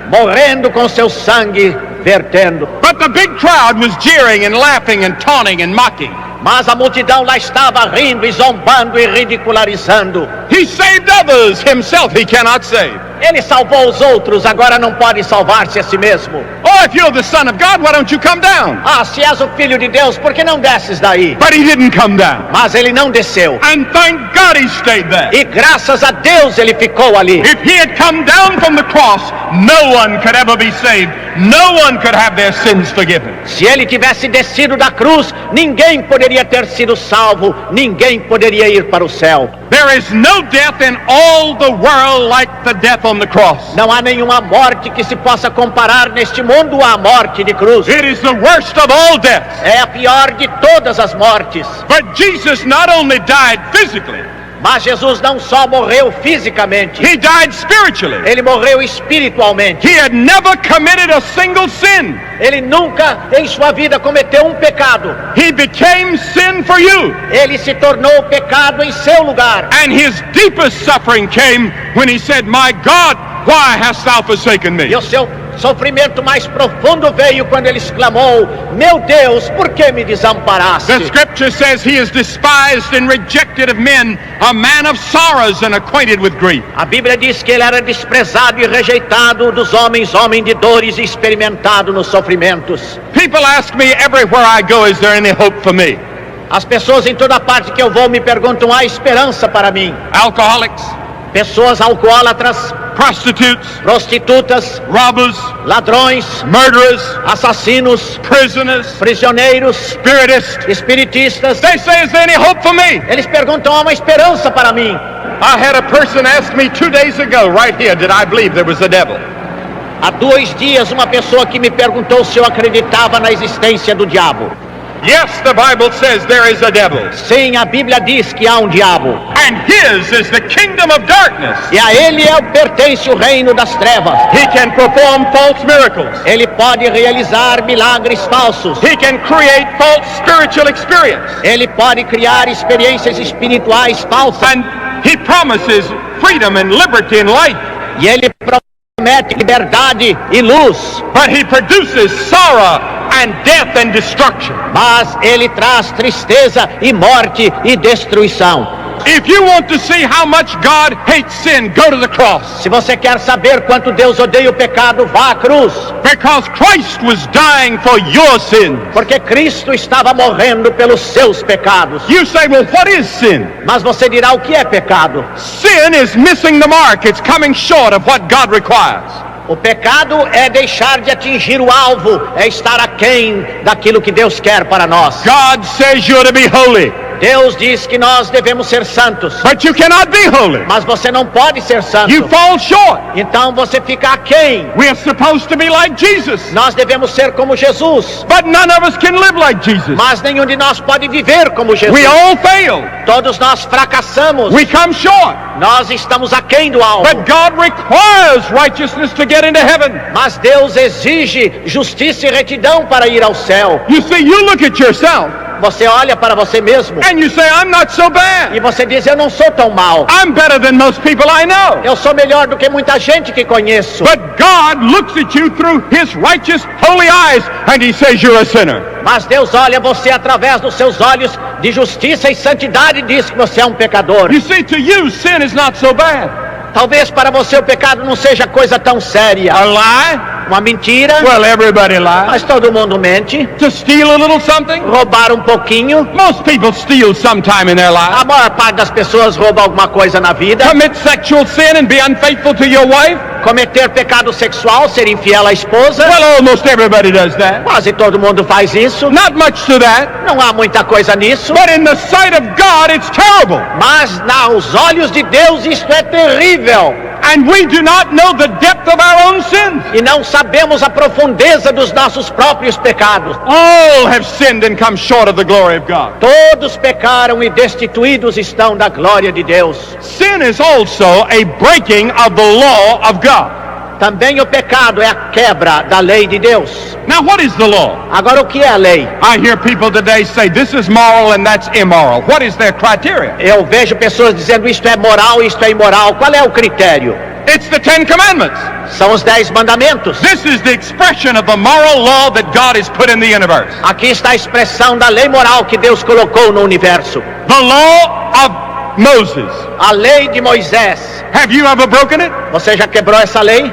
Morrendo com seu sangue vertendo. But the big crowd was jeering and laughing and taunting and mocking. Mas a multidão lá estava rindo e zombando e ridicularizando. He saved others, himself he cannot save. Ele salvou os outros, agora não pode salvar-se a si mesmo. Oh, if you're the Son of God, why don't you come down? Ah, se és o Filho de Deus, por que não desces daí? But he didn't come down. Mas ele não desceu. And thank God he stayed there. E graças a Deus ele ficou ali. If he had come down from the cross, no one could ever be saved. No one could have their sins forgiven. Se ele tivesse descido da cruz, ninguém poderia ter sido salvo, ninguém poderia ir para o céu. There is no death in all the world like the death on the cross. Não há nenhuma morte que se possa comparar neste mundo à morte de cruz. It is the worst of all deaths. É a pior de todas as mortes. But Jesus not only died physically, mas Jesus não só morreu fisicamente, he died spiritually. ele morreu espiritualmente. He had never committed a single sin. Ele nunca em sua vida cometeu um pecado. He became sin for you. Ele se tornou pecado em seu lugar. And his deepest suffering came when he said, "My God, why hast thou forsaken me?" E o seu sofrimento mais profundo veio quando ele exclamou: meu Deus, por que me desamparaste? The scripture says he is despised and rejected of men, a man of sorrows and acquainted with grief. A Bíblia diz que ele era desprezado e rejeitado dos homens, homem de dores e experimentado nos sofrimentos. People ask me everywhere I go, is there any hope for me? As pessoas em toda parte que eu vou me perguntam: há esperança para mim? Alcoholics, pessoas alcoólatras, prostitutes, prostitutas, robbers, ladrões, murderers, assassinos, prisoners, prisioneiros, spiritists. espiritistas. They say, is there any hope for me? Eles perguntam: há uma esperança para mim? I had a person ask me 2 days ago, right here, did I believe there was a devil? Há 2 dias uma pessoa que me perguntou se eu acreditava na existência do diabo. Yes, the Bible says there is a devil. Sim, a Bíblia diz que há um diabo. And his is the kingdom of darkness. E a ele pertence o reino das trevas. He can perform false miracles. Ele pode realizar milagres falsos. He can create false spiritual experience. Ele pode criar experiências espirituais falsas. And he promises freedom and liberty and life. E ele promete liberdade e luz. But he produces sorrow and death and destruction. Mas ele traz tristeza e morte e destruição. If you want to see how much God hates sin, go to the cross. Se você quer saber quanto Deus odeia o pecado, vá à cruz. Because Christ was dying for your sins. Porque Cristo estava morrendo pelos seus pecados. You say, well, what is sin? Mas você dirá: o que é pecado? Sin is missing the mark. It's coming short of what God requires. O pecado é deixar de atingir o alvo, é estar aquém daquilo que Deus quer para nós. God says you're to be holy. Deus diz que nós devemos ser santos. But you cannot be holy. Mas você não pode ser santo. You fall short. Então você fica aquém. We are supposed to be like Jesus. Nós devemos ser como Jesus. But none of us can live like Jesus. Mas nenhum de nós pode viver como Jesus. We all fail. Todos nós fracassamos. We come short. Nós estamos aquém do alvo. But God requires righteousness to get into heaven. Mas Deus exige justiça e retidão para ir ao céu. You see, you look at yourself. Você olha para você mesmo. And you say, I'm not so bad. E você diz: eu não sou tão mal. I'm better than most people I know. Eu sou melhor do que muita gente que conheço. But God looks at you through His righteous, holy eyes, and He says you're a sinner. Mas Deus olha você através dos seus olhos de justiça e santidade e diz que você é um pecador. You see, to you, sin is not so bad. Talvez para você o pecado não seja coisa tão séria. A lie? Uma mentira? Well, everybody lies. Mas todo mundo mente. To steal a little something? Roubar um pouquinho. Most people steal sometime in their life. A maior parte das pessoas rouba alguma coisa na vida. Commit sexual sin and be unfaithful to your wife? Cometer pecado sexual, ser infiel à esposa. Well, almost everybody does that. Quase todo mundo faz isso. Not much to that. Não há muita coisa nisso. But in the sight of God, it's terrible. Mas aos olhos de Deus isto é terrível. And we do not know the depth of our own sins. E não sabemos a profundeza dos nossos próprios pecados. All have sinned and come short of the glory of God. Todos pecaram e destituídos estão da glória de Deus. Sin is also a breaking of the law of God. Também o pecado é a quebra da lei de Deus. Now, what is the law? Agora, o que é a lei? I hear people today say this is moral and that's immoral. What is their criteria? Eu vejo pessoas dizendo isto é moral, isto é imoral. Qual é o critério? It's the 10 Commandments. São os 10 mandamentos. This is the expression of the moral law that God has put in the universe. Aqui está a expressão da lei moral que Deus colocou no universo. The law of Moses. A lei de Moisés. Have you ever broken it? Você já quebrou essa lei?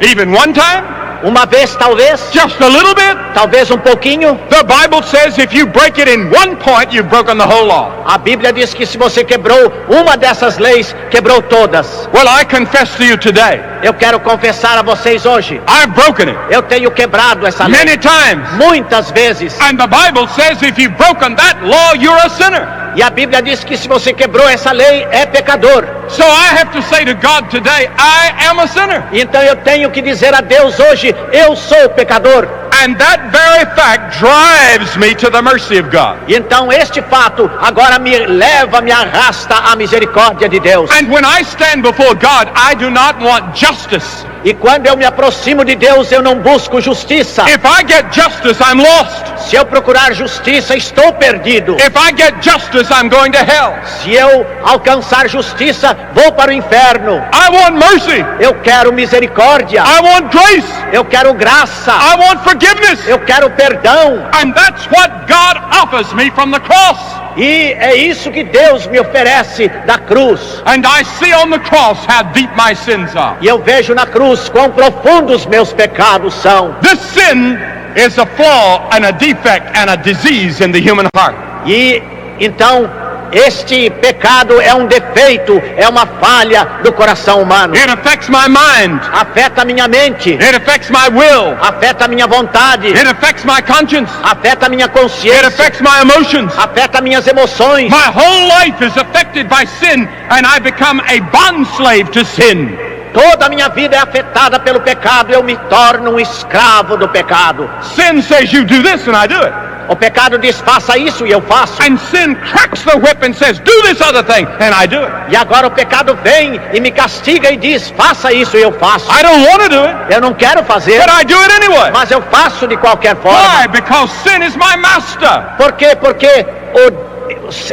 Even one time? Uma vez, talvez? Just a little bit? Talvez pouquinho? The Bible says if you break it in one point, you've broken the whole law. A Bíblia diz que se você quebrou uma dessas leis, quebrou todas. Well, I confess to you today, Eu quero confessar a vocês hoje, I've broken it eu tenho quebrado essa lei many times. muitas vezes. And the Bible says if you've broken that law, you're a sinner. E a Bíblia diz que se você quebrou essa lei, é pecador. So I have to say to God today, I am a sinner. Então eu tenho que dizer a Deus hoje, eu sou pecador. And that very fact drives me to the mercy of God. E então este fato agora me leva, me arrasta à misericórdia de Deus. And when I stand before God, I do not want justice. E quando eu me aproximo de Deus, eu não busco justiça. If I get justice, I'm lost. Se eu procurar justiça, estou perdido. If I get justice, I'm going to hell. Se eu alcançar justiça, vou para o inferno. I want mercy. Eu quero misericórdia. I want grace. Eu quero graça. I want forgiveness. Eu quero perdão. And that's what God offers me from the cross. E é isso que Deus me oferece da cruz. And I see on the cross how deep my sins are. E eu vejo na cruz quão profundos meus pecados são. This sin is a flaw and a defect and a disease in the human heart. E então este pecado é um defeito, é uma falha do coração humano. It affects my mind. Afeta a minha mente, It affects my will. afeta a minha vontade, It affects my conscience. afeta a minha It consciência, affects my emotions. afeta minhas emoções. My whole life is affected by sin, and I become a bondslave to sin. Toda a minha vida é afetada pelo pecado, eu me torno um escravo do pecado. Sin says you do this, and I do it. O pecado diz, faça isso, e eu faço. And sin cracks the whip and says, do this other thing, and I do it. E agora o pecado vem e me castiga e diz, faça isso, e eu faço. I don't want to do it, Eu não quero fazer, but I do it anyway. mas eu faço de qualquer forma. Why? Because sin is my master. Por quê? Porque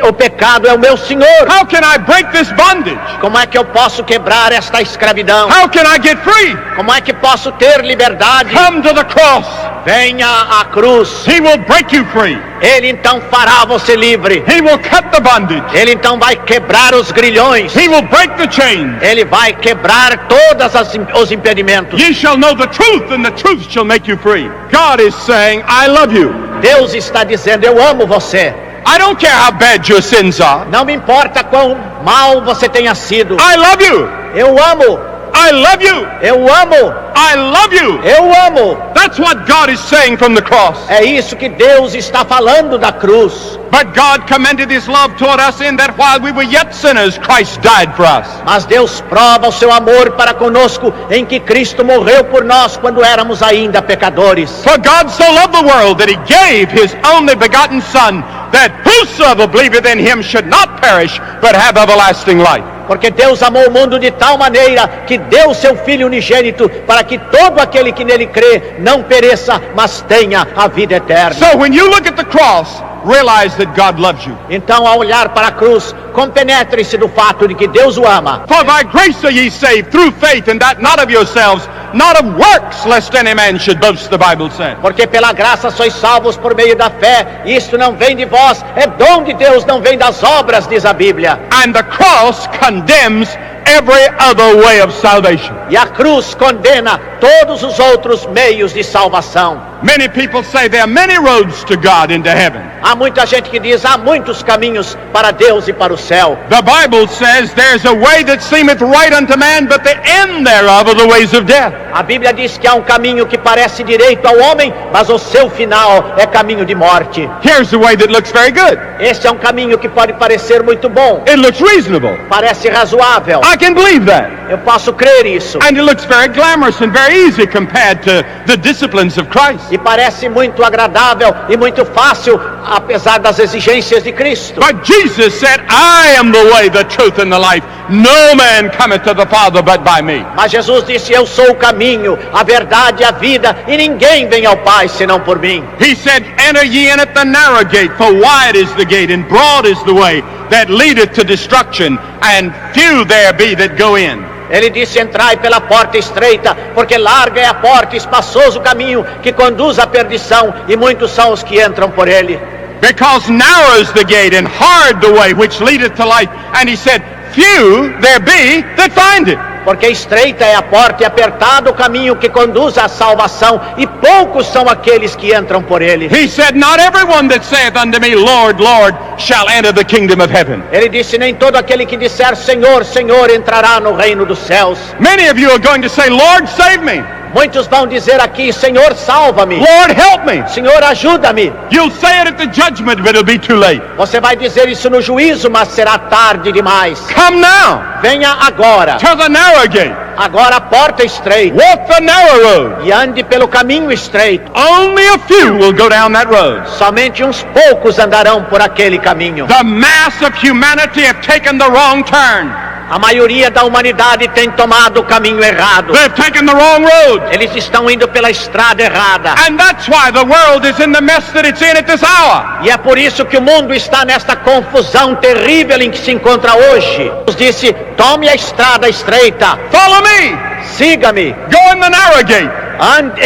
o pecado é o meu senhor. How can I break this bondage? Como é que eu posso quebrar esta escravidão? How can I get free? Como é que posso ter liberdade? Come to the cross. Venha à cruz. He will break you free. Ele então fará você livre. He will cut the bondage. Ele então vai quebrar os grilhões. He will break the chains. Ele vai quebrar todos os impedimentos. Ye shall know the truth, and the truth shall make you free. God is saying, I love you. Deus está dizendo, eu amo você. I don't care how bad your sins are. Não me importa quão mal você tenha sido. I love you. Eu amo. I love you. Eu amo. I love you. Eu amo. That's what God is saying from the cross. É isso que Deus está falando da cruz. But God commended His love toward us in that while we were yet sinners, Christ died for us. Mas Deus prova o seu amor para conosco em que Cristo morreu por nós quando éramos ainda pecadores. For God so loved the world that He gave His only begotten Son, that whosoever believeth in Him should not perish, but have everlasting life. Porque Deus amou o mundo de tal maneira que deu seu Filho unigênito para que todo aquele que nele crê não pereça, mas tenha a vida eterna. So when you look at the cross, realize that God loves you. Então, ao olhar para a cruz, compenetre-se do fato de que Deus o ama. For by grace are ye saved through faith, and that not of yourselves, not of works, lest any man should boast, the Bible says. Porque pela graça sois salvos por meio da fé, e isto não vem de vós, é dom de Deus, não vem das obras, diz a Bíblia. And the cross condemns every other way of salvation. E a cruz condena todos os outros meios de salvação. Many people say there are many roads to God into heaven. Há muita gente que diz, há muitos caminhos para Deus e para o céu. The Bible says there's a way that seemeth right unto man, but the end thereof are the ways of death. A Bíblia diz que há um caminho que parece direito ao homem, mas o seu final é caminho de morte. Here's the way that looks very good. Este é um caminho que pode parecer muito bom, It looks reasonable. parece razoável. I can believe that. Eu posso crer isso. And it looks very glamorous and very easy compared to the disciplines of Christ. E parece muito agradável e muito fácil, apesar das exigências de Cristo. But Jesus said, I am the way, the truth, and the life. No man cometh to the Father but by me. Mas Jesus disse, eu sou o caminho, a verdade e a vida, e ninguém vem ao Pai senão por mim. He said, enter ye in at the narrow gate, for wide is the gate, and broad is the way that leadeth to destruction, and few there be that go in. Ele disse, entrai pela porta estreita, porque larga é a porta, espaçoso o caminho que conduz à perdição, e muitos são os que entram por ele. Because narrow is the gate, and hard the way which leadeth to life. And he said, few there be that find it. Porque estreita é a porta e apertado o caminho que conduz à salvação, e poucos são aqueles que entram por ele. He said, not everyone that saith unto me, Lord, Lord, shall enter the kingdom of heaven. Ele disse, nem todo aquele que disser Senhor, Senhor entrará no reino dos céus. Many of you are going to say, Lord, save me. Muitos vão dizer aqui, Senhor, salva-me. Lord, help me. Senhor, ajuda-me. You'll say it at the judgment, but it'll be too late. Você vai dizer isso no juízo, mas será tarde demais. Come now Venha agora. to the narrow gate. Agora a porta é estreita. Walk the narrow road. E ande pelo caminho estreito. Only a few will go down that road. Somente uns poucos andarão por aquele caminho. The mass of humanity have taken the wrong turn. A maioria da humanidade tem tomado o caminho errado. They've taken the wrong road. Eles estão indo pela estrada errada. And that's why the world is in the mess that it's in at this hour. E é por isso que o mundo está nesta confusão terrível em que se encontra hoje. Deus disse, tome a estrada estreita. Follow me. Siga-me. Go in the narrow gate.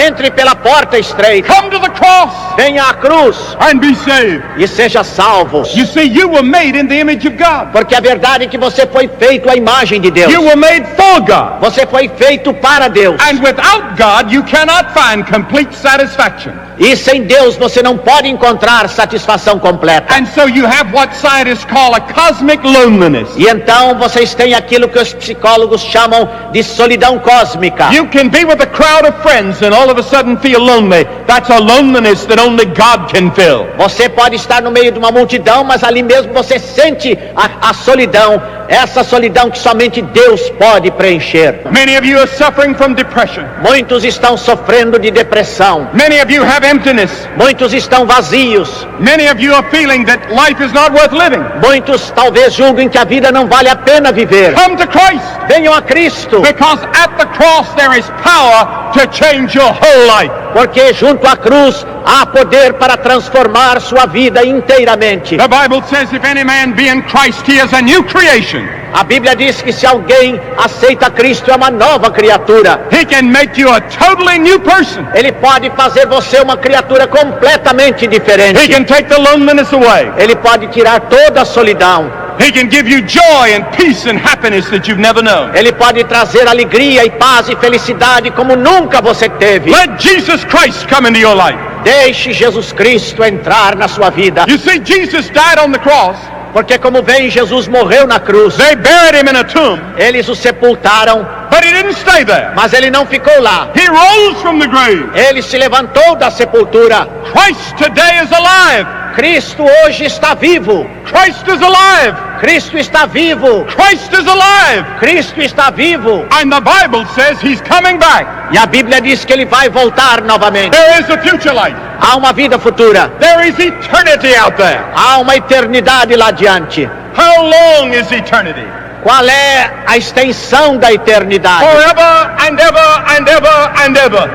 Entre pela porta estreita. Come to the cross Venha à cruz and be saved. e seja salvo. You see, you were made in the image of God. Porque a verdade é que você foi feito à imagem de Deus. You were made for God. Você foi feito para Deus. And without God, you cannot find complete satisfaction. E sem Deus você não pode encontrar satisfação completa. And so you have what scientists call a cosmic loneliness. E então vocês têm aquilo que os psicólogos chamam de solidão cósmica. You can be with a crowd of friends and all of a sudden feel lonely. That's a loneliness that only God can fill. Você pode estar no meio de uma multidão, mas ali mesmo você sente a solidão. Essa solidão que somente Deus pode preencher. Many of you are suffering from depression. Muitos estão sofrendo de depressão. Many of you have emptiness. Muitos estão vazios. Many of you are feeling that life is not worth living. Muitos talvez julguem que a vida não vale a pena viver. Come to Christ. Venham a Cristo. Because at the cross there is power to change your whole life. Porque junto à cruz há poder para transformar sua vida inteiramente. The Bible says if any man be in Christ, he is a new creation. A Bíblia diz que se alguém aceita Cristo é uma nova criatura. He can make you a totally new person. Ele pode fazer você uma criatura completamente diferente. He can take the loneliness away. Ele pode tirar toda a solidão. He can give you joy and peace and happiness that you've never known. Ele pode trazer alegria e paz e felicidade como nunca você teve. Let Jesus Christ come into your life. Deixe Jesus Cristo entrar na sua vida. You see, Jesus died on the cross. Porque como vem, Jesus morreu na cruz. They buried him in a tomb. Eles o sepultaram. But he didn't stay there. Mas ele não ficou lá. He rose from the grave. Ele se levantou da sepultura. Christ today is alive. Cristo hoje está vivo. Christ is alive. Cristo está vivo. Christ is alive. Cristo está vivo. And the Bible says he's coming back. E a Bíblia diz que ele vai voltar novamente. There is a future life. Há uma vida futura. There is eternity out there. Há uma eternidade lá adiante. How long is eternity? Qual é a extensão da eternidade? Forever and ever and ever and ever.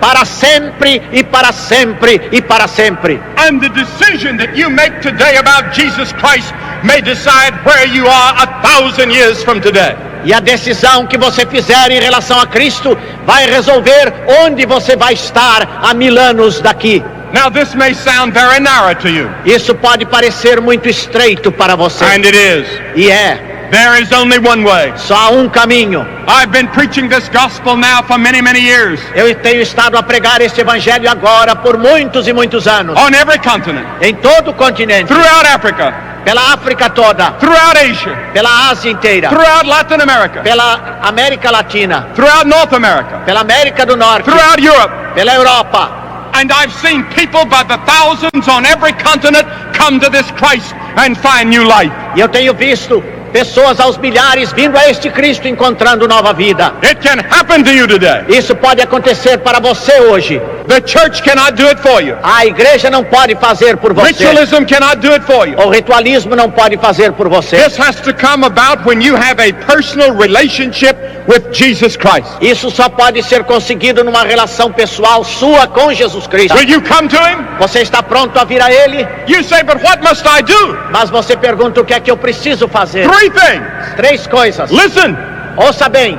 Para sempre e para sempre e para sempre. And the decision that you make today about Jesus Christ may decide where you are 1,000 years from today. E a decisão que você fizer em relação a Cristo vai resolver onde você vai estar há 1000 anos daqui. Now this may sound very narrow to you. Isso pode parecer muito estreito para você. And it is. E é. There is only one way. Só há um caminho. I've been preaching this gospel now for many, many years. Eu tenho estado a pregar este evangelho agora por muitos e muitos anos. On every continent. Em todo o continente. Throughout Africa. Pela África toda. Throughout Asia. Pela Ásia inteira. Throughout Latin America. Pela América Latina. Throughout North America. Pela América do Norte. Throughout Europe. Pela Europa. And I've seen people by the thousands on every continent come to this Christ and find new life. E eu tenho visto pessoas aos milhares vindo a este Cristo encontrando nova vida. It can happen to you today. Isso pode acontecer para você hoje. The church cannot do it for you. A igreja não pode fazer por você. Ritualism cannot do it for you. O ritualismo não pode fazer por você. This has to come about when you have a personal relationship with Jesus Christ. Isso só pode ser conseguido numa relação pessoal sua com Jesus Cristo. Will you come to him? Você está pronto a vir a Ele? You say, but what must I do? Mas você pergunta o que é que eu preciso fazer. 3 things. 3 coisas. Listen. Ouça bem.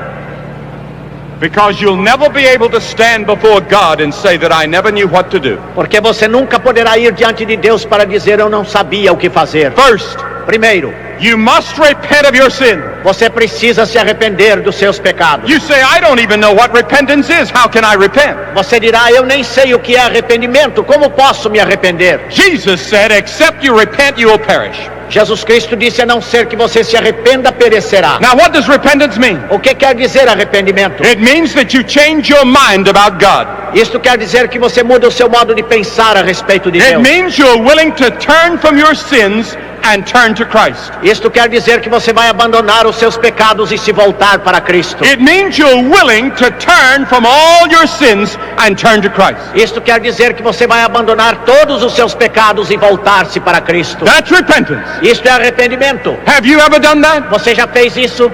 Because you'll never be able to stand before God and say that I never knew what to do. Porque você nunca poderá ir diante de Deus para dizer eu não sabia o que fazer. First, Primeiro, you must repent of your sin. você precisa se arrepender dos seus pecados. You say, I don't even know what repentance is. How can I repent? Você dirá, eu nem sei o que é arrependimento, como posso me arrepender? Jesus said, except you repent, you will perish. Jesus Cristo disse, a não ser que você se arrependa, perecerá. Now, what does repentance mean? O que quer dizer arrependimento? It means that you change your mind about God. Isto quer dizer que você muda o seu modo de pensar a respeito de It Deus. means you're willing to turn from your sins and turn to Christ. Isto quer dizer que você vai abandonar os seus pecados e se voltar para Cristo. It means you're willing to turn from all your sins and turn to Christ. Isto quer dizer que você vai abandonar todos os seus pecados e voltar-se para Cristo. That's repentance. Isto é arrependimento. Have you ever done that? Você já fez isso?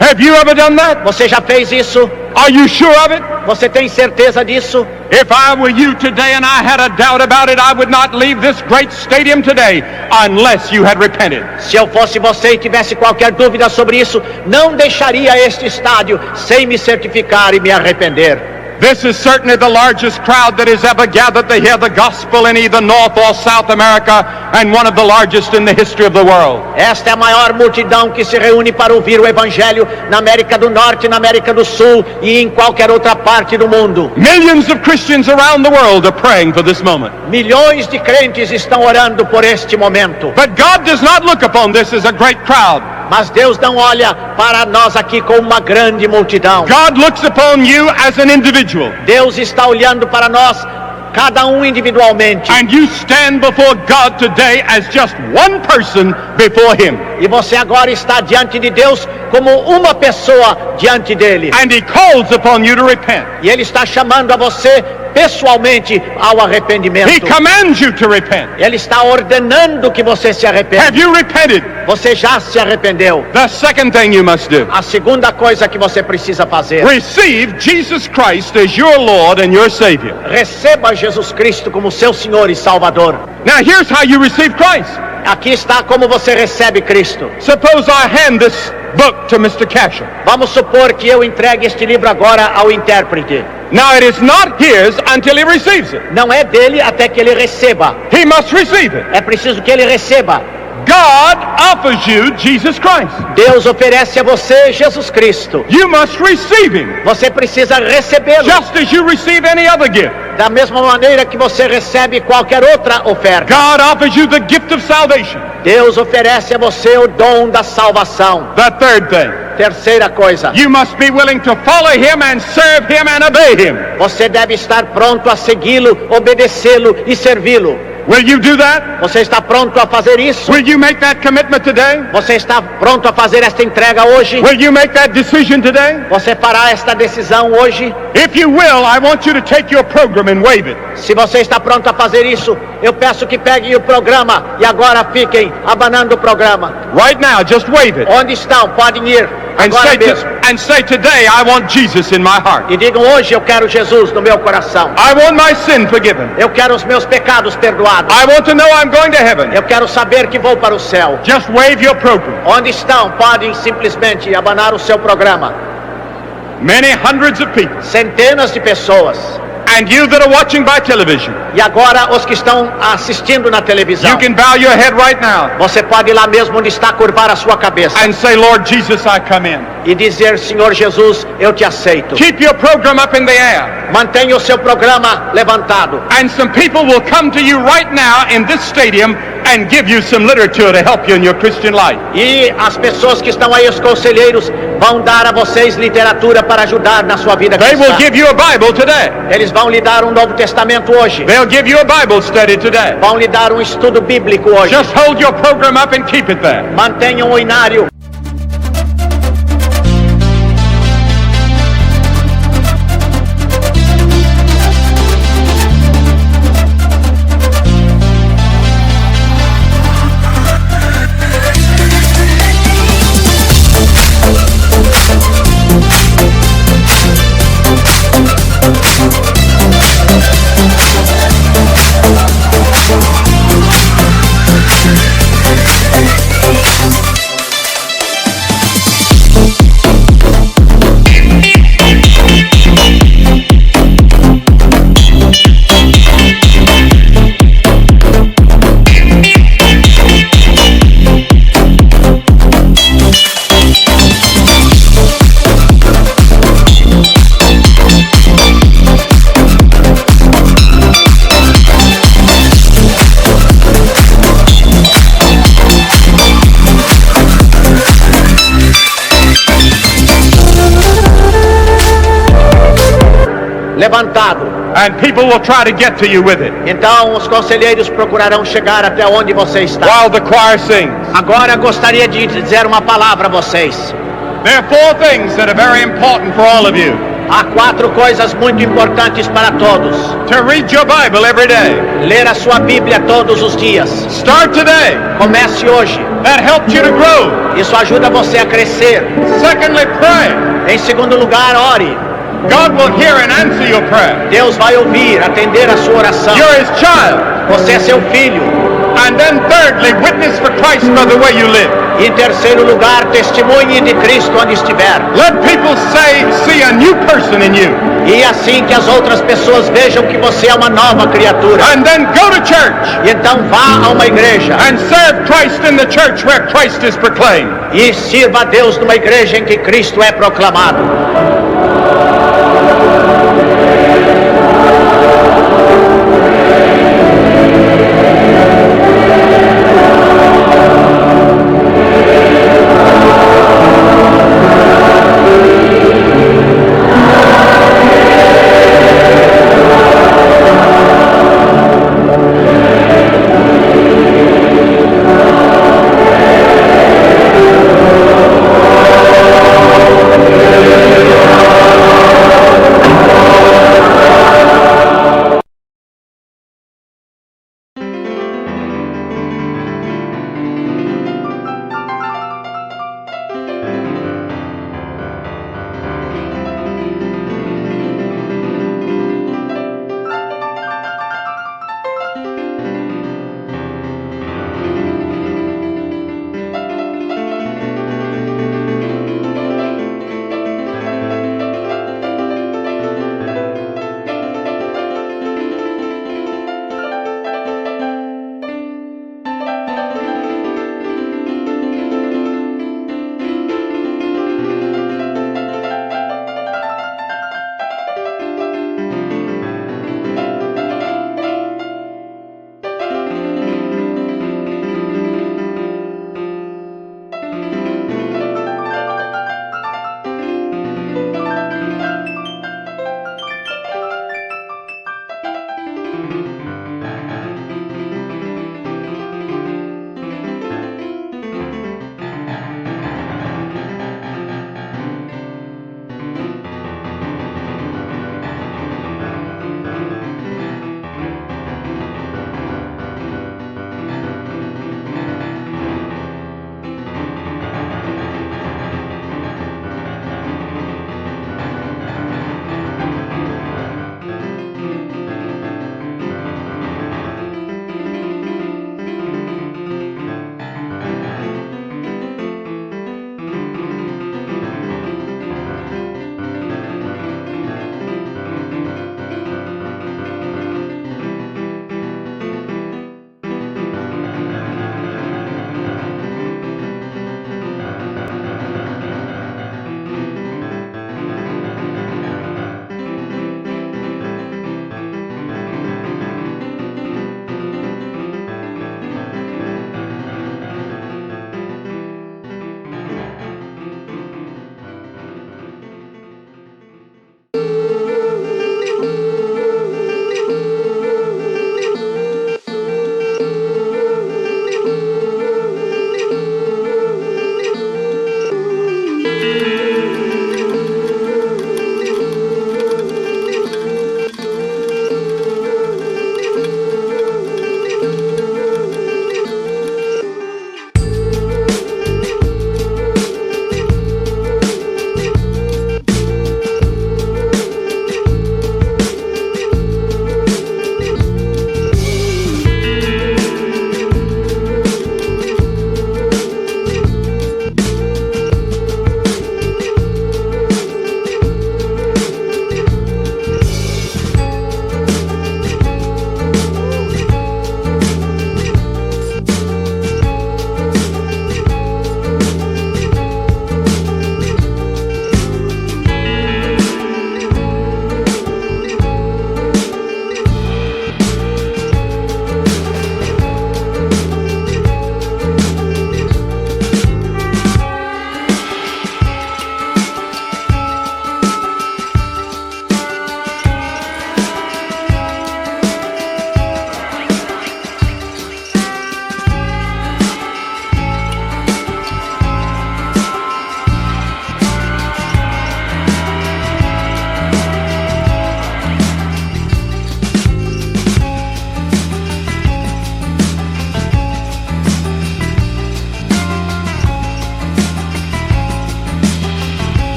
Have you ever done that? Você já fez isso? Are you sure of it? Você tem certeza disso? If I were you today and I had a doubt about it, I would not leave this great stadium today unless you had repented. Se eu fosse você e tivesse qualquer dúvida sobre isso, não deixaria este estádio sem me certificar e me arrepender. This is certainly the largest crowd that has ever gathered to hear the gospel in either North or South America, and one of the largest in the history of the world. Esta é a maior multidão que se reúne para ouvir o Evangelho na América do Norte, na América do Sul e em qualquer outra parte do mundo. Millions of Christians around the world are praying for this moment. Milhões de crentes estão orando por este momento. But God does not look upon this as a great crowd. Mas Deus não olha para nós aqui como uma grande multidão. God looks upon you as an individual. Deus está olhando para nós, cada um individualmente. And you stand before God today as just one person before Him. E você agora está diante de Deus como uma pessoa diante dele. And He calls upon you to repent. E ele está chamando a você pessoalmente ao arrependimento. He commands you to repent. Ele está ordenando que você se arrependa. Have you repented? Você já se arrependeu. The second thing you must do. A segunda coisa que você precisa fazer: Receive Jesus Christ as your Lord and your Savior. receba Jesus Cristo como seu Senhor e Salvador. Now here's how you receive Christ. Aqui está como você recebe Cristo. Suppose I hand this book to Mr. Casher. Vamos supor que eu entregue este livro agora ao intérprete. Now it is not his until he receives it. Não é dele até que ele receba. He must receive it. É preciso que ele receba. God offers you Jesus Christ. Deus oferece a você Jesus Cristo. You must receive Him. Você precisa recebê-lo Just as you receive any other gift. da mesma maneira que você recebe qualquer outra oferta. God offers you the gift of salvation. Deus oferece a você o dom da salvação. The third thing. Terceira coisa: You must be willing to follow Him and serve Him and obey Him. você deve estar pronto a segui-lo, obedecê-lo e servi-lo. Will you do that? Você está pronto a fazer isso? Will you make that commitment today? Você está pronto a fazer esta entrega hoje? Will you make that decision today? Você fará esta decisão hoje? If you will, I want you to take your program and wave it. Se você está pronto a fazer isso, eu peço que peguem o programa e agora fiquem abanando o programa. Right now, just wave it. Onde estão? Podem ir agora mesmo. And say today, I want Jesus in my heart. E digam: hoje eu quero Jesus no meu coração. I want my sin forgiven. Eu quero os meus pecados perdoados. I want to know I'm going to heaven. Eu quero saber que vou para o céu. Just wave your program. Onde estão? Podem simplesmente abanar o seu programa. Many hundreds of people. Centenas de pessoas. And you that are watching by television. E agora os que estão assistindo na televisão. You can bow your head right now. Você pode ir lá mesmo onde está, curvar a sua cabeça. And say, Lord Jesus, I come in. E dizer: Senhor Jesus, eu te aceito. Keep your program up in the air. Mantenha o seu programa levantado. And some people will come to you right now in this stadium and give you some literature to help you in your Christian life. E as pessoas que estão aí, os conselheiros, vão dar a vocês literatura para ajudar na sua vida They cristã. will give you a Bible today. Eles vão lhe dar um Novo Testamento hoje. They'll give you a Bible study today. Vão lhe dar um estudo bíblico hoje. Just hold your program up and keep it there. Mantenham o inário. And people will try to get to you with it. Então os conselheiros procurarão chegar até onde você está. While the choir sings. Agora gostaria de dizer uma palavra a vocês. There are 4 things that are very important for all of you. Há 4 coisas muito importantes para todos. To read your Bible every day. Ler a sua Bíblia todos os dias. Start today. Comece hoje. That helps you to grow. Isso ajuda você a crescer. Secondly, pray. Em segundo lugar, ore. God will hear and answer your prayer. Deus vai ouvir, atender a sua oração. You're His child. Você é seu filho. And then thirdly, witness for Christ by the way you live. E em terceiro lugar, testemunhe de Cristo onde estiver. Let people see a new person in you. E assim que as outras pessoas vejam que você é uma nova criatura. And then go to church. E então vá a uma igreja. And serve Christ in the church where Christ is proclaimed. E sirva a Deus numa igreja em que Cristo é proclamado.